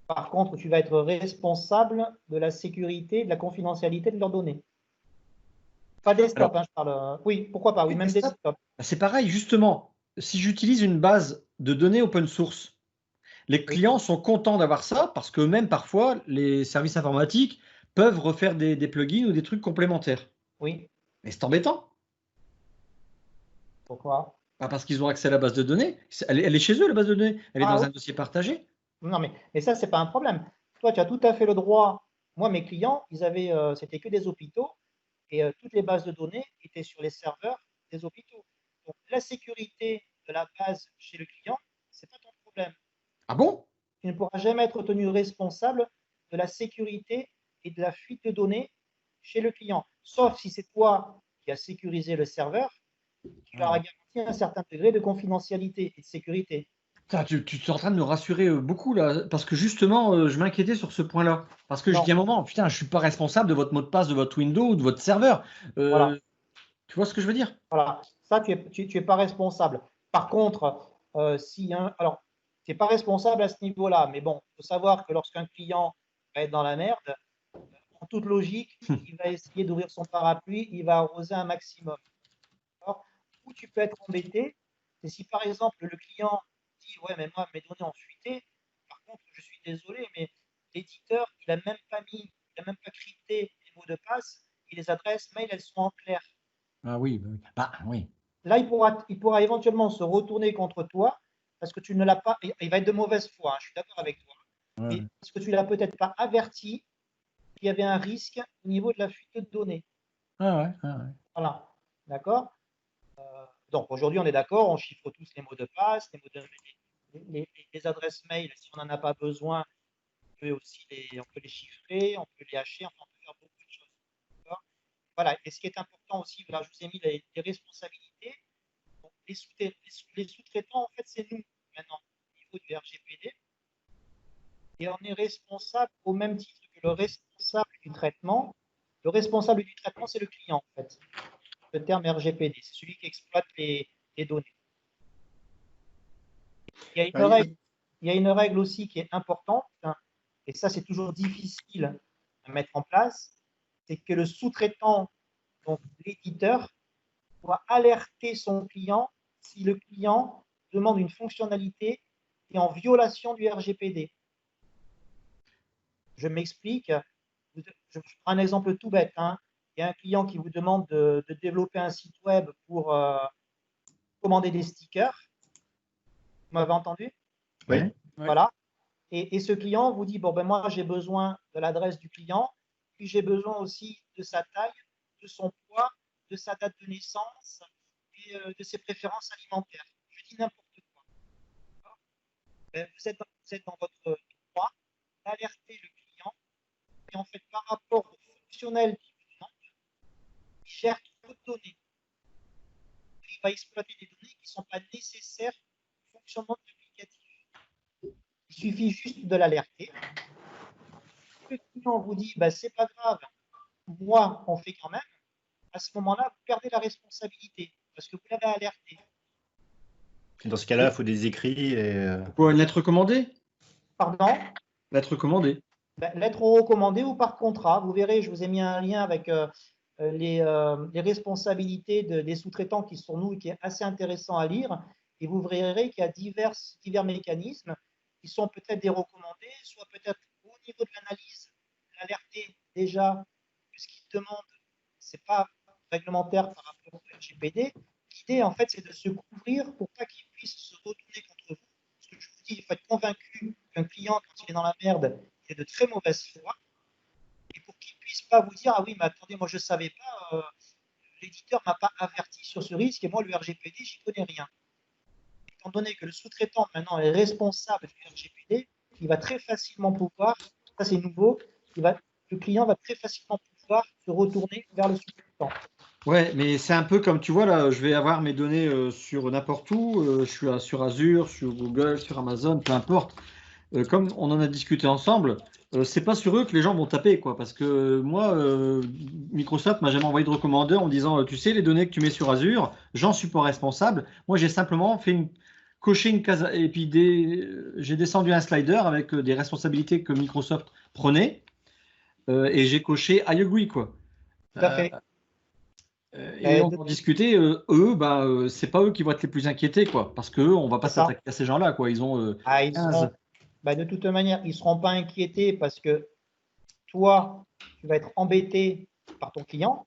Par contre, tu vas être responsable de la sécurité, de la confidentialité de leurs données. Pas desktop, Alors, je parle. Oui, pourquoi pas, oui, même desktop, desktop. c'est pareil, justement. Si j'utilise une base de données open source, les Oui. clients sont contents d'avoir ça parce que même parfois, les services informatiques peuvent refaire des plugins ou des trucs complémentaires. Oui, Mais c'est embêtant. pourquoi? Pas parce qu'ils ont accès à la base de données. Elle est chez eux, la base de données. Elle est Ah dans oui, un dossier partagé. non, mais ça, ce n'est pas un problème. Toi, tu as tout à fait le droit. Moi, mes clients, c'était que des hôpitaux et toutes les bases de données étaient sur les serveurs des hôpitaux. Donc, la sécurité de la base chez le client, ce n'est pas ton problème. Ah bon? Tu ne pourras jamais être tenu responsable de la sécurité et de la fuite de données chez le client. Sauf si c'est toi qui as sécurisé le serveur, tu leur as garanti un certain degré de confidentialité et de sécurité. Putain, tu es en train de me rassurer beaucoup là, parce que justement, je m'inquiétais sur ce point-là. Parce que je Non, dis à un moment, putain, je suis pas responsable de votre mot de passe de votre Windows ou de votre serveur. voilà. Tu vois ce que je veux dire? Voilà, ça, tu n'es pas responsable. Par contre, alors, tu n'es pas responsable à ce niveau-là, mais bon, il faut savoir que lorsqu'un client va être dans la merde, en toute logique, il va essayer d'ouvrir son parapluie, il va arroser un maximum. Où tu peux être embêté, c'est si par exemple le client dit ouais, mais moi, mes données ont fuité, par contre, je suis désolé, mais l'éditeur, il n'a même pas crypté les mots de passe et les adresses mail, elles sont en clair. Ah oui, bah oui. Là, il pourra éventuellement se retourner contre toi parce que tu ne l'as pas, il va être de mauvaise foi, je suis d'accord avec toi, Ouais. mais parce que tu ne l'as peut-être pas averti qu'il y avait un risque au niveau de la fuite de données. Ah ouais, ah ouais. Voilà, d'accord. Donc aujourd'hui, on est d'accord, on chiffre tous les mots de passe, les adresses mail, si on n'en a pas besoin, on peut les chiffrer, on peut les hacher, enfin, on peut faire beaucoup de choses. Voilà. Et ce qui est important aussi, là, je vous ai mis les responsabilités. Donc, les sous-traitants, en fait, c'est nous maintenant au niveau du RGPD. Et on est responsable au même titre que le responsable du traitement. Le responsable du traitement, c'est le client, en fait. Le terme RGPD, c'est celui qui exploite les données. Il y a une règle aussi qui est importante, et ça c'est toujours difficile à mettre en place, c'est que le sous-traitant, donc l'éditeur, doit alerter son client si le client demande une fonctionnalité qui est en violation du RGPD. Je m'explique. Je prends un exemple tout bête. Il y a un client qui vous demande de développer un site web pour commander des stickers. Vous m'avez entendu? Oui. Voilà. Et ce client vous dit, bon, ben moi, j'ai besoin de l'adresse du client, puis j'ai besoin aussi de sa taille, de son poids, de sa date de naissance et de ses préférences alimentaires. Je dis n'importe quoi. Ben, vous êtes dans votre droit d'alerter le client et en fait, par rapport au fonctionnel qu'il vous demande, il cherche trop de données. Il va exploiter des données qui ne sont pas nécessaires au fonctionnement de l'applicatif. Il suffit juste de l'alerter. Le client vous dit, bah, c'est pas grave, moi, on fait quand même. à ce moment-là, vous perdez la responsabilité parce que vous l'avez alerté. Dans ce cas-là, il faut des écrits et. Quoi, une lettre commandée? Pardon? Lettre commandée. Lettre recommandée ou par contrat. Vous verrez, je vous ai mis un lien avec les responsabilités des sous-traitants qui sont nous et qui est assez intéressant à lire. Et vous verrez qu'il y a divers mécanismes qui sont peut-être des recommandés, soit peut-être au niveau de l'analyse, l'alerter déjà que ce qu'ils demandent, ce n'est pas réglementaire par rapport au RGPD. L'idée, en fait, c'est de se couvrir pour pas qu'ils puissent se retourner contre vous. Parce que je vous dis, il faut être convaincu qu'un client, quand il est dans la merde, il est de très mauvaise foi. Et pour qu'il ne puisse pas vous dire, ah oui, mais attendez, moi je ne savais pas, l'éditeur ne m'a pas averti sur ce risque et moi, le RGPD, j'y connais rien. Étant donné que le sous-traitant maintenant est responsable du RGPD, il va très facilement pouvoir, ça c'est nouveau, le client va très facilement pouvoir se retourner vers le sous-traitant. Ouais, mais c'est un peu comme tu vois là, je vais avoir mes données sur n'importe où, je suis sur Azure, sur Google, sur Amazon, peu importe. Comme on en a discuté ensemble, c'est pas sur eux que les gens vont taper, quoi. Parce que moi, Microsoft m'a jamais envoyé de recommandeur en me disant, tu sais, les données que tu mets sur Azure, j'en suis pas responsable. Moi, j'ai simplement coché une case et puis j'ai descendu un slider avec des responsabilités que Microsoft prenait et j'ai coché I agree, quoi. Tout à fait. Et on en discutait, c'est pas eux qui vont être les plus inquiétés, quoi. Parce qu'eux, on va pas s'attaquer à ces gens-là, quoi. Ils ont 15. De toute manière, ils ne seront pas inquiétés parce que toi, tu vas être embêté par ton client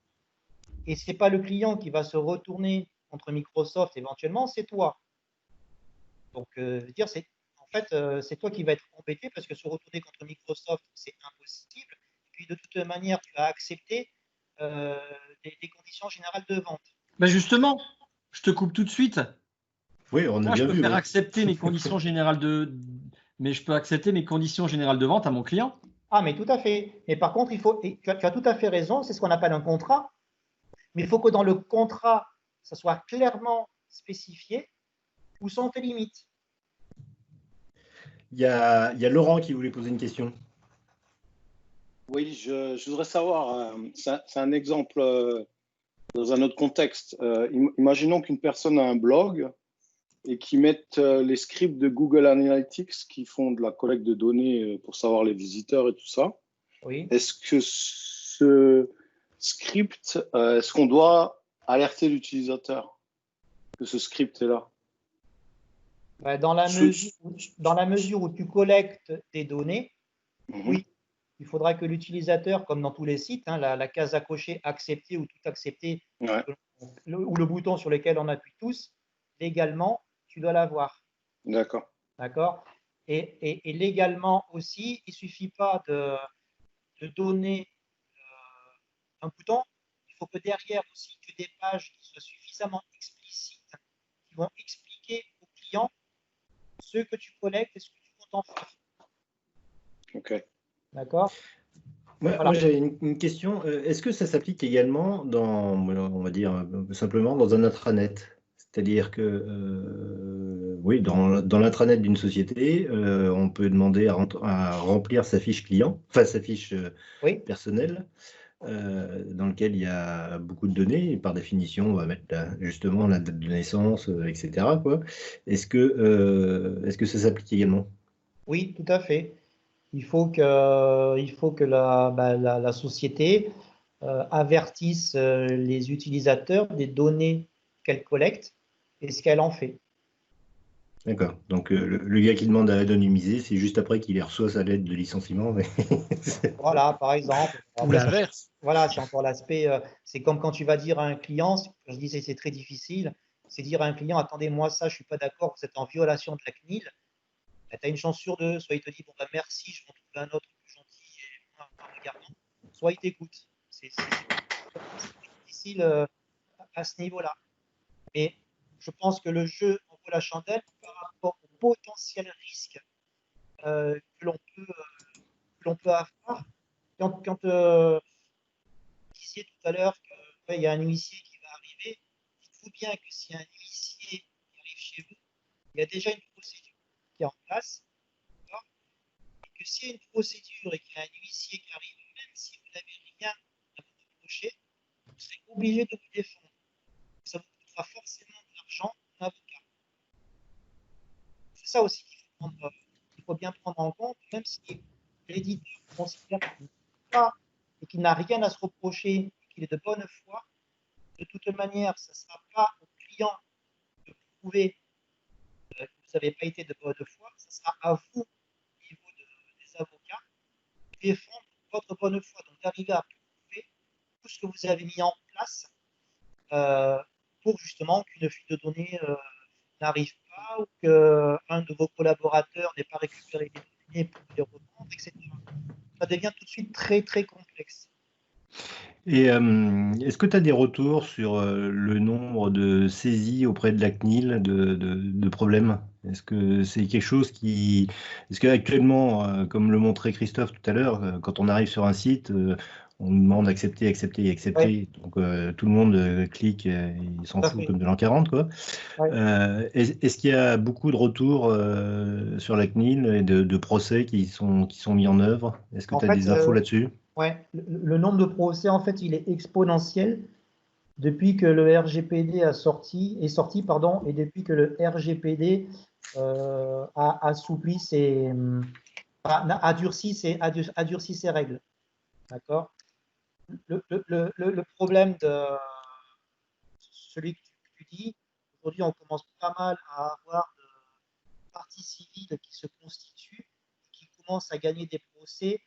et ce n'est pas le client qui va se retourner contre Microsoft éventuellement, c'est toi. Donc, c'est toi qui vas être embêté parce que se retourner contre Microsoft, c'est impossible. Et puis, de toute manière, tu as accepté des conditions générales de vente. Ben justement, je te coupe tout de suite. Oui, on a Moi, bien je peux vu. faire accepter mes conditions générales mais je peux accepter mes conditions générales de vente à mon client. Ah, mais tout à fait. Mais par contre, tu as tout à fait raison, c'est ce qu'on appelle un contrat. Mais il faut que dans le contrat, ça soit clairement spécifié où sont tes limites. Il y a Laurent qui voulait poser une question. Oui, je voudrais savoir, c'est un exemple dans un autre contexte. Imaginons qu'une personne a un blog et qui mette les scripts de Google Analytics qui font de la collecte de données pour savoir les visiteurs et tout ça. Oui. Est-ce que ce script, est-ce qu'on doit alerter l'utilisateur que ce script est là? Dans la mesure où tu collectes des données, oui, il faudra que l'utilisateur, comme dans tous les sites, la case à cocher accepter ou tout accepter, ou le bouton sur lequel on appuie tous, légalement, tu dois l'avoir. D'accord. D'accord. Et légalement aussi, il ne suffit pas de donner un bouton, il faut que derrière aussi tu aies des pages qui soient suffisamment explicites, qui vont expliquer au client ce que tu collectes et ce que tu comptes en faire. Ok. D'accord. Moi, j'ai une question. Est-ce que ça s'applique également on va dire simplement dans un intranet? C'est-à-dire que, oui, dans l'intranet d'une société, on peut demander à remplir sa fiche client, enfin sa fiche personnelle, dans lequel il y a beaucoup de données. Et par définition, on va mettre justement la date de naissance, etc., quoi. Est-ce que ça s'applique également? Oui, tout à fait. Il faut que la société avertisse les utilisateurs des données qu'elle collecte et ce qu'elle en fait. D'accord. Donc, le gars qui demande à anonymiser, c'est juste après qu'il reçoit sa lettre de licenciement. Mais... Voilà, par exemple. Ou l'inverse. Voilà, c'est encore l'aspect. C'est comme quand tu vas dire à un client, je disais c'est très difficile, c'est dire à un client, attendez, moi ça, je ne suis pas d'accord, vous êtes en violation de la CNIL. Tu as une chance sur deux. Soit il te dit, bon, ben, merci, je vais en trouver un autre plus gentil et moins regardant. Soit il t'écoute. C'est difficile à ce niveau-là. Mais je pense que le jeu en vaut la chandelle par rapport au potentiel risque que l'on peut avoir. Quand vous disiez tout à l'heure qu'il y a un huissier qui va arriver, dites-vous bien que si un huissier qui arrive chez vous, il y a déjà une procédure qui est en place. Et que s'il y a une procédure et qu'il y a un huissier qui arrive, même si vous n'avez rien à vous reprocher, serez obligé de vous défendre. Ça vous coûtera forcément de l'argent un avocat. C'est ça aussi qu'il faut bien prendre en compte, même si l'éditeur considère qu'il n'est pas et qu'il n'a rien à se reprocher et qu'il est de bonne foi. De toute manière, ce ne sera pas au client de prouver que vous n'avez pas été de bonne foi, ce sera à vous, au niveau des avocats, de défendre votre bonne foi, donc d'arriver à prouver tout ce que vous avez mis en place pour justement qu'une fuite de données n'arrive pas ou qu'un de vos collaborateurs n'ait pas récupéré les données pour les revendre, etc. Ça devient tout de suite très très complexe. Et est-ce que tu as des retours sur le nombre de saisies auprès de la CNIL de problèmes? Est-ce que c'est quelque chose qui... Est-ce qu'actuellement, comme le montrait Christophe tout à l'heure, quand on arrive sur un site, on nous demande accepter, accepter, accepter. Ouais. Donc tout le monde clique, il s'en Tout à fout fait. comme de l'an 40, quoi. Ouais. Est-ce qu'il y a beaucoup de retours sur la CNIL et de procès qui sont mis en œuvre? Est-ce que En tu as fait, des infos là-dessus? Ouais, le nombre de procès, en fait, il est exponentiel depuis que le RGPD est sorti, et depuis que le RGPD a assoupli a durci ses règles. D'accord? Le problème de celui que tu dis, aujourd'hui, on commence pas mal à avoir de parties civiles qui se constituent, qui commencent à gagner des procès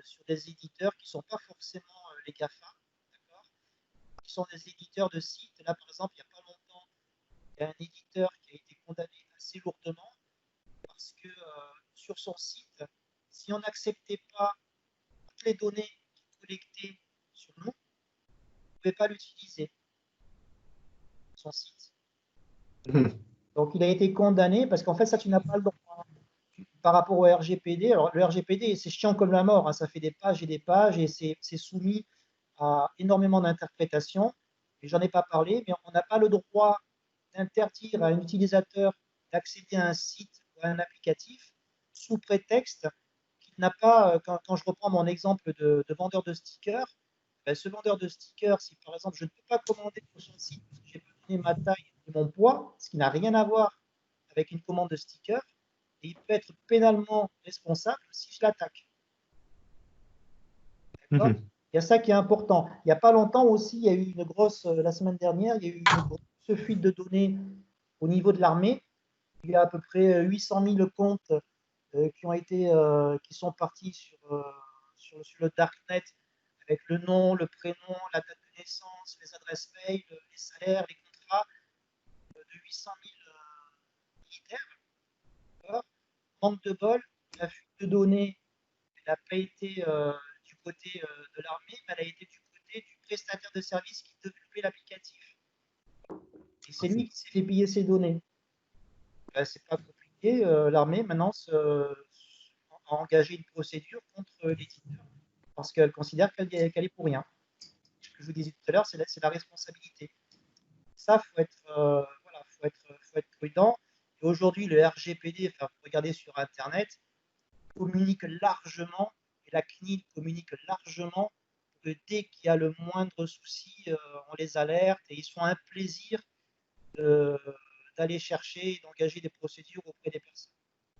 sur des éditeurs qui ne sont pas forcément les GAFA, d'accord, qui sont des éditeurs de sites. Là, par exemple, il n'y a pas longtemps, il y a un éditeur qui a été condamné assez lourdement parce que sur son site, si on n'acceptait pas toutes les données collectées sur nous, on ne pouvait pas l'utiliser, son site. Donc, il a été condamné parce qu'en fait, ça, tu n'as pas le droit. Par rapport au RGPD, alors le RGPD, c'est chiant comme la mort, hein, ça fait des pages et c'est soumis à énormément d'interprétations. Et j'en ai pas parlé, mais on n'a pas le droit d'interdire à un utilisateur d'accéder à un site ou à un applicatif sous prétexte qu'il n'a pas, quand je reprends mon exemple de vendeur de stickers, ben, ce vendeur de stickers, si par exemple je ne peux pas commander sur son site parce que je n'ai pas donné ma taille et mon poids, ce qui n'a rien à voir avec une commande de stickers, et il peut être pénalement responsable si je l'attaque. D'accord ? Il y a ça qui est important. Il n'y a pas longtemps aussi, il y a eu une grosse, la semaine dernière, il y a eu une grosse fuite de données au niveau de l'armée. Il y a à peu près 800 000 comptes qui sont partis sur le Darknet avec le nom, le prénom, la date de naissance, les adresses mail, les salaires, les contrats de 800 000 militaires. D'accord ? Manque de bol, la fuite de données n'a pas été du côté de l'armée, mais elle a été du côté du prestataire de service qui développait l'applicatif. Et c'est lui qui s'est fait piller ses données. Ben, c'est pas compliqué. L'armée, maintenant, a engagé une procédure contre l'éditeur parce qu'elle considère qu'elle est pour rien. Ce que je vous disais tout à l'heure, c'est la responsabilité. Ça, faut être prudent. Et aujourd'hui, le RGPD, enfin, vous regardez sur Internet, communique largement, et la CNIL communique largement, que dès qu'il y a le moindre souci, on les alerte et ils font un plaisir d'aller chercher et d'engager des procédures auprès des personnes.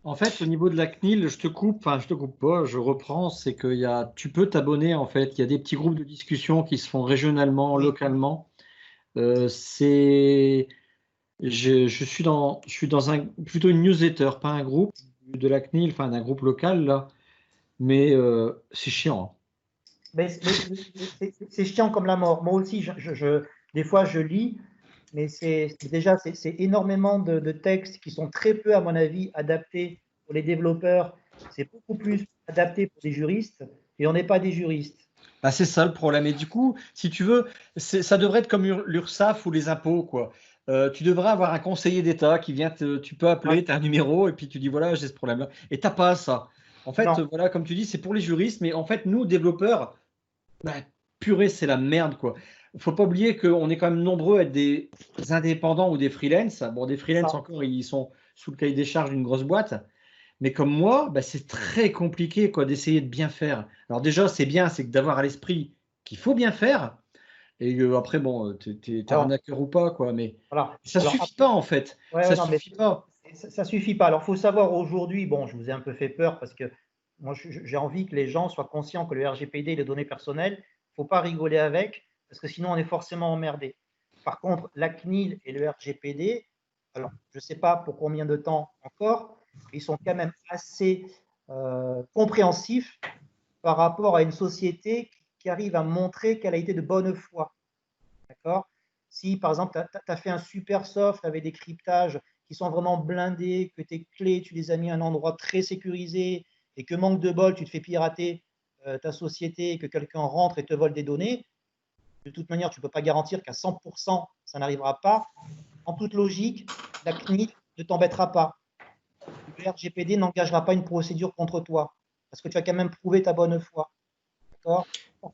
En fait, au niveau de la CNIL, je te coupe pas, je reprends, c'est que tu peux t'abonner en fait, il y a des petits groupes de discussion qui se font régionalement, localement. Je suis dans plutôt une newsletter, pas un groupe de la CNIL, enfin un groupe local là, mais c'est chiant. Mais c'est chiant comme la mort. Moi aussi, des fois je lis, mais c'est énormément de textes qui sont très peu, à mon avis, adaptés pour les développeurs. C'est beaucoup plus adapté pour des juristes, et on n'est pas des juristes. Bah, c'est ça le problème. Et du coup, si tu veux, ça devrait être comme l'URSSAF ou les impôts, quoi. Tu devrais avoir un conseiller d'État qui vient, tu peux appeler, tu as un numéro, et puis tu dis voilà, j'ai ce problème-là. Et tu n'as pas ça. En fait, voilà, comme tu dis, c'est pour les juristes, mais en fait, nous, développeurs, bah, purée, c'est la merde, quoi. Il ne faut pas oublier qu'on est quand même nombreux à être des indépendants ou des freelances. Bon, des freelances encore, ils sont sous le cahier des charges d'une grosse boîte. Mais comme moi, bah, c'est très compliqué quoi, d'essayer de bien faire. Alors déjà, c'est bien, c'est d'avoir à l'esprit qu'il faut bien faire. Et après, bon, t'es Alors, arnaqueur ou pas, quoi. Mais voilà. ça Alors, suffit pas, en fait. ouais, Ça ouais, non, mais suffit pas. ça suffit pas. Alors, il faut savoir aujourd'hui, bon, je vous ai un peu fait peur parce que moi, j'ai envie que les gens soient conscients que le RGPD, les données personnelles, il ne faut pas rigoler avec parce que sinon, on est forcément emmerdé. Par contre, la CNIL et le RGPD, alors, je ne sais pas pour combien de temps encore, mais ils sont quand même assez compréhensifs par rapport à une société qui arrive à montrer qu'elle a été de bonne foi. D'accord? Si, par exemple, tu as fait un super soft avec des cryptages qui sont vraiment blindés, que tes clés, tu les as mis à un endroit très sécurisé et que manque de bol, tu te fais pirater ta société et que quelqu'un rentre et te vole des données, de toute manière, tu ne peux pas garantir qu'à 100%, ça n'arrivera pas. En toute logique, la CNIL ne t'embêtera pas. Le RGPD n'engagera pas une procédure contre toi parce que tu as quand même prouvé ta bonne foi. Par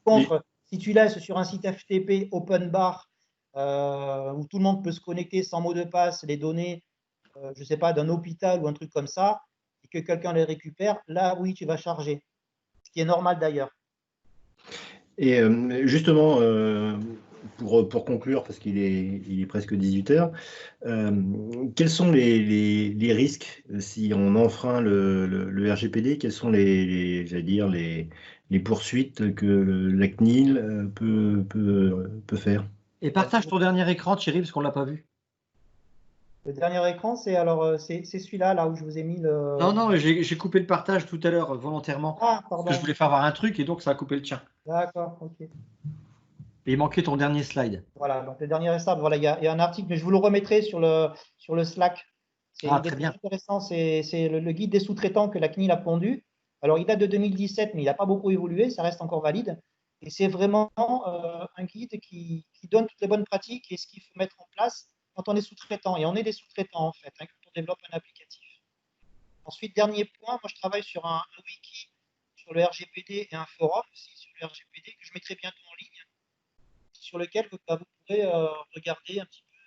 contre, si tu laisses sur un site FTP open bar où tout le monde peut se connecter sans mot de passe les données, je ne sais pas, d'un hôpital ou un truc comme ça, et que quelqu'un les récupère, là, oui, tu vas charger. Ce qui est normal d'ailleurs. Et justement, pour conclure, parce il est presque 18 heures, quels sont les risques si on enfreint le RGPD? Quelles sont j'allais dire, les poursuites que la CNIL peut faire? Et partage ton dernier écran, Thierry, parce qu'on l'a pas vu. Le dernier écran, c'est celui-là, là où je vous ai mis le. Non, non, j'ai coupé le partage tout à l'heure volontairement. Ah, Parce que pardon. je voulais faire voir un truc et donc ça a coupé le tien. D'accord, ok. Et il manquait ton dernier slide. Voilà, donc le dernier stade, voilà, il y a un article, mais je vous le remettrai sur le Slack. Ah, Il est très bien. intéressant, c'est le guide des sous-traitants que la CNIL a pondu. Alors, il date de 2017, mais il n'a pas beaucoup évolué, ça reste encore valide. Et c'est vraiment un guide qui donne toutes les bonnes pratiques et ce qu'il faut mettre en place quand on est sous-traitant. Et on est des sous-traitants, en fait, quand on développe un applicatif. Ensuite, dernier point, moi, je travaille sur un wiki sur le RGPD et un forum aussi sur le RGPD que je mettrai bientôt en ligne, sur lequel vous pourrez regarder un petit peu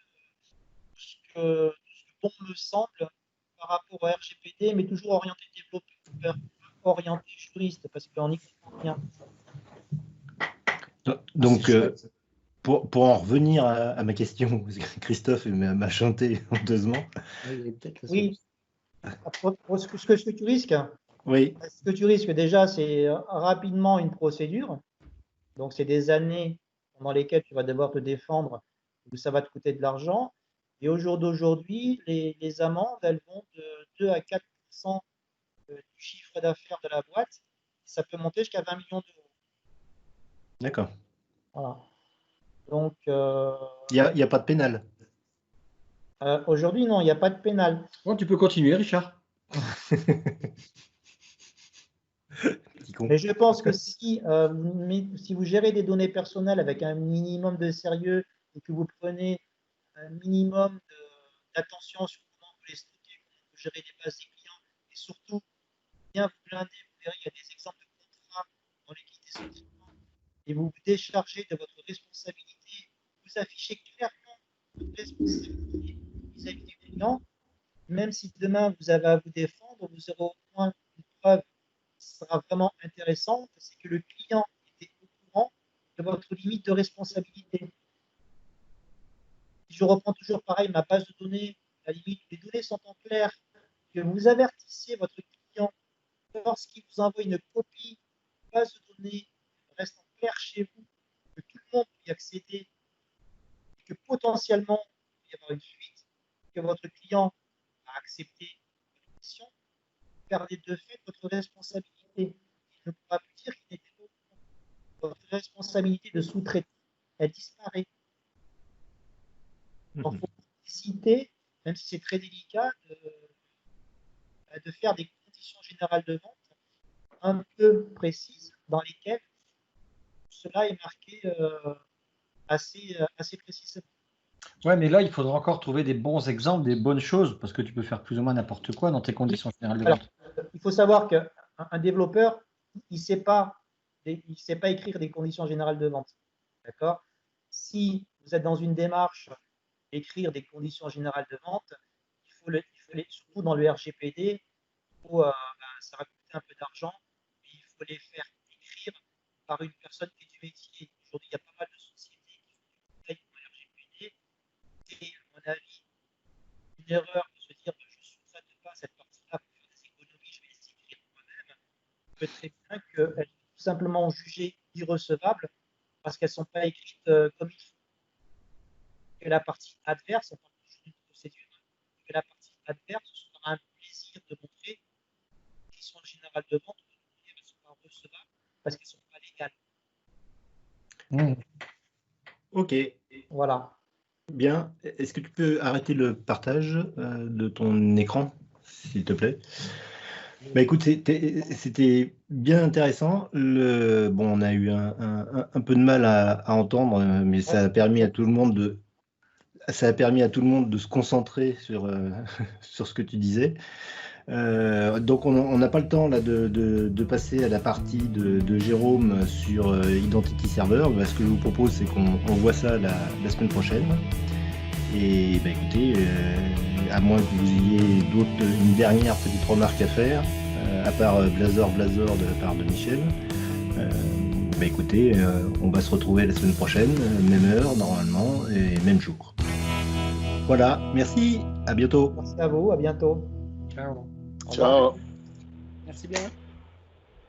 ce que bon me semble par rapport au RGPD, mais toujours orienté développeur, orienté juriste, parce qu'on y comprend rien. Donc, pour en revenir à ma question, parce que Christophe m'a chanté honteusement. Oui, ce que tu risques, Oui. ce que tu risques déjà, c'est rapidement une procédure. Donc, c'est des années pendant lesquelles tu vas devoir te défendre, où ça va te coûter de l'argent. Et au jour d'aujourd'hui, les amendes, elles vont de 2 à 4% du chiffre d'affaires de la boîte. Ça peut monter jusqu'à 20 millions d'euros. D'accord. Voilà. Donc, Il n'y a pas de pénal. aujourd'hui, non, il n'y a pas de pénal. Bon, tu peux continuer, Richard. Mais je pense que si vous gérez des données personnelles avec un minimum de sérieux et que vous prenez un minimum d'attention sur comment vous les stockez, comment vous gérez les bases des clients et surtout bien vous blinder, vous verrez, il y a des exemples de contrats dans les guides des sous-traitants et vous vous déchargez de votre responsabilité, vous affichez clairement votre responsabilité vis-à-vis des clients, même si demain vous avez à vous défendre, vous aurez au moins une preuve qui sera vraiment intéressante, c'est que le client était au courant de votre limite de responsabilité. Si je reprends toujours pareil ma base de données, la limite, les données sont en clair, que vous avertissiez votre client lorsqu'il vous envoie une copie de base de données, reste en clair chez vous, que tout le monde peut y accéder et que potentiellement il peut y avoir une fuite, que votre client a accepté votre mission, perdez de fait votre responsabilité. Il ne pourra plus dire qu'il n'était pas au courant. Votre responsabilité de sous-traitant, elle disparaît. Donc, il faut hésiter, même si c'est très délicat, de faire des conditions générales de vente un peu précises dans lesquelles cela est marqué assez précisément. Ouais, mais là, il faudra encore trouver des bons exemples, des bonnes choses, parce que tu peux faire plus ou moins n'importe quoi dans tes conditions générales de vente. Il faut savoir qu'un développeur, il ne sait pas écrire des conditions générales de vente. D'accord? Si vous êtes dans une démarche d'écrire des conditions générales de vente, il faut surtout dans le RGPD, ça va coûter un peu d'argent, mais il faut les faire écrire par une personne qui est du métier. Aujourd'hui, il y a pas mal de sociétés qui une erreur de se dire je ne sous-traite pas cette partie-là pour faire des économies, je vais les écrire moi-même. Il peut très bien qu'elles sont tout simplement jugées irrecevables parce qu'elles ne sont pas écrites comme il faut. Que la partie adverse, on parle toujours d'une procédure, que la partie adverse se fera un plaisir de montrer qu'ils sont en général de vente, elles ne sont pas recevables parce qu'elles ne sont pas légales. Ok, Voilà. bien. Est-ce que tu peux arrêter le partage de ton écran, s'il te plaît? Bah écoute, c'était bien intéressant. Bon, on a eu un peu de mal à entendre, mais ça a permis à tout le monde de se concentrer sur, sur ce que tu disais. Donc on n'a pas le temps là de passer à la partie de Jérôme sur Identity Server. Bah, ce que je vous propose, c'est qu'on voit ça la semaine prochaine. Et bah, écoutez, à moins que vous ayez une dernière petite remarque à faire, à part Blazor de la part de Michel, bah, écoutez, on va se retrouver la semaine prochaine, même heure normalement, et même jour. Voilà, merci, à bientôt. Merci à vous, à bientôt. Ciao. Ciao. Merci bien.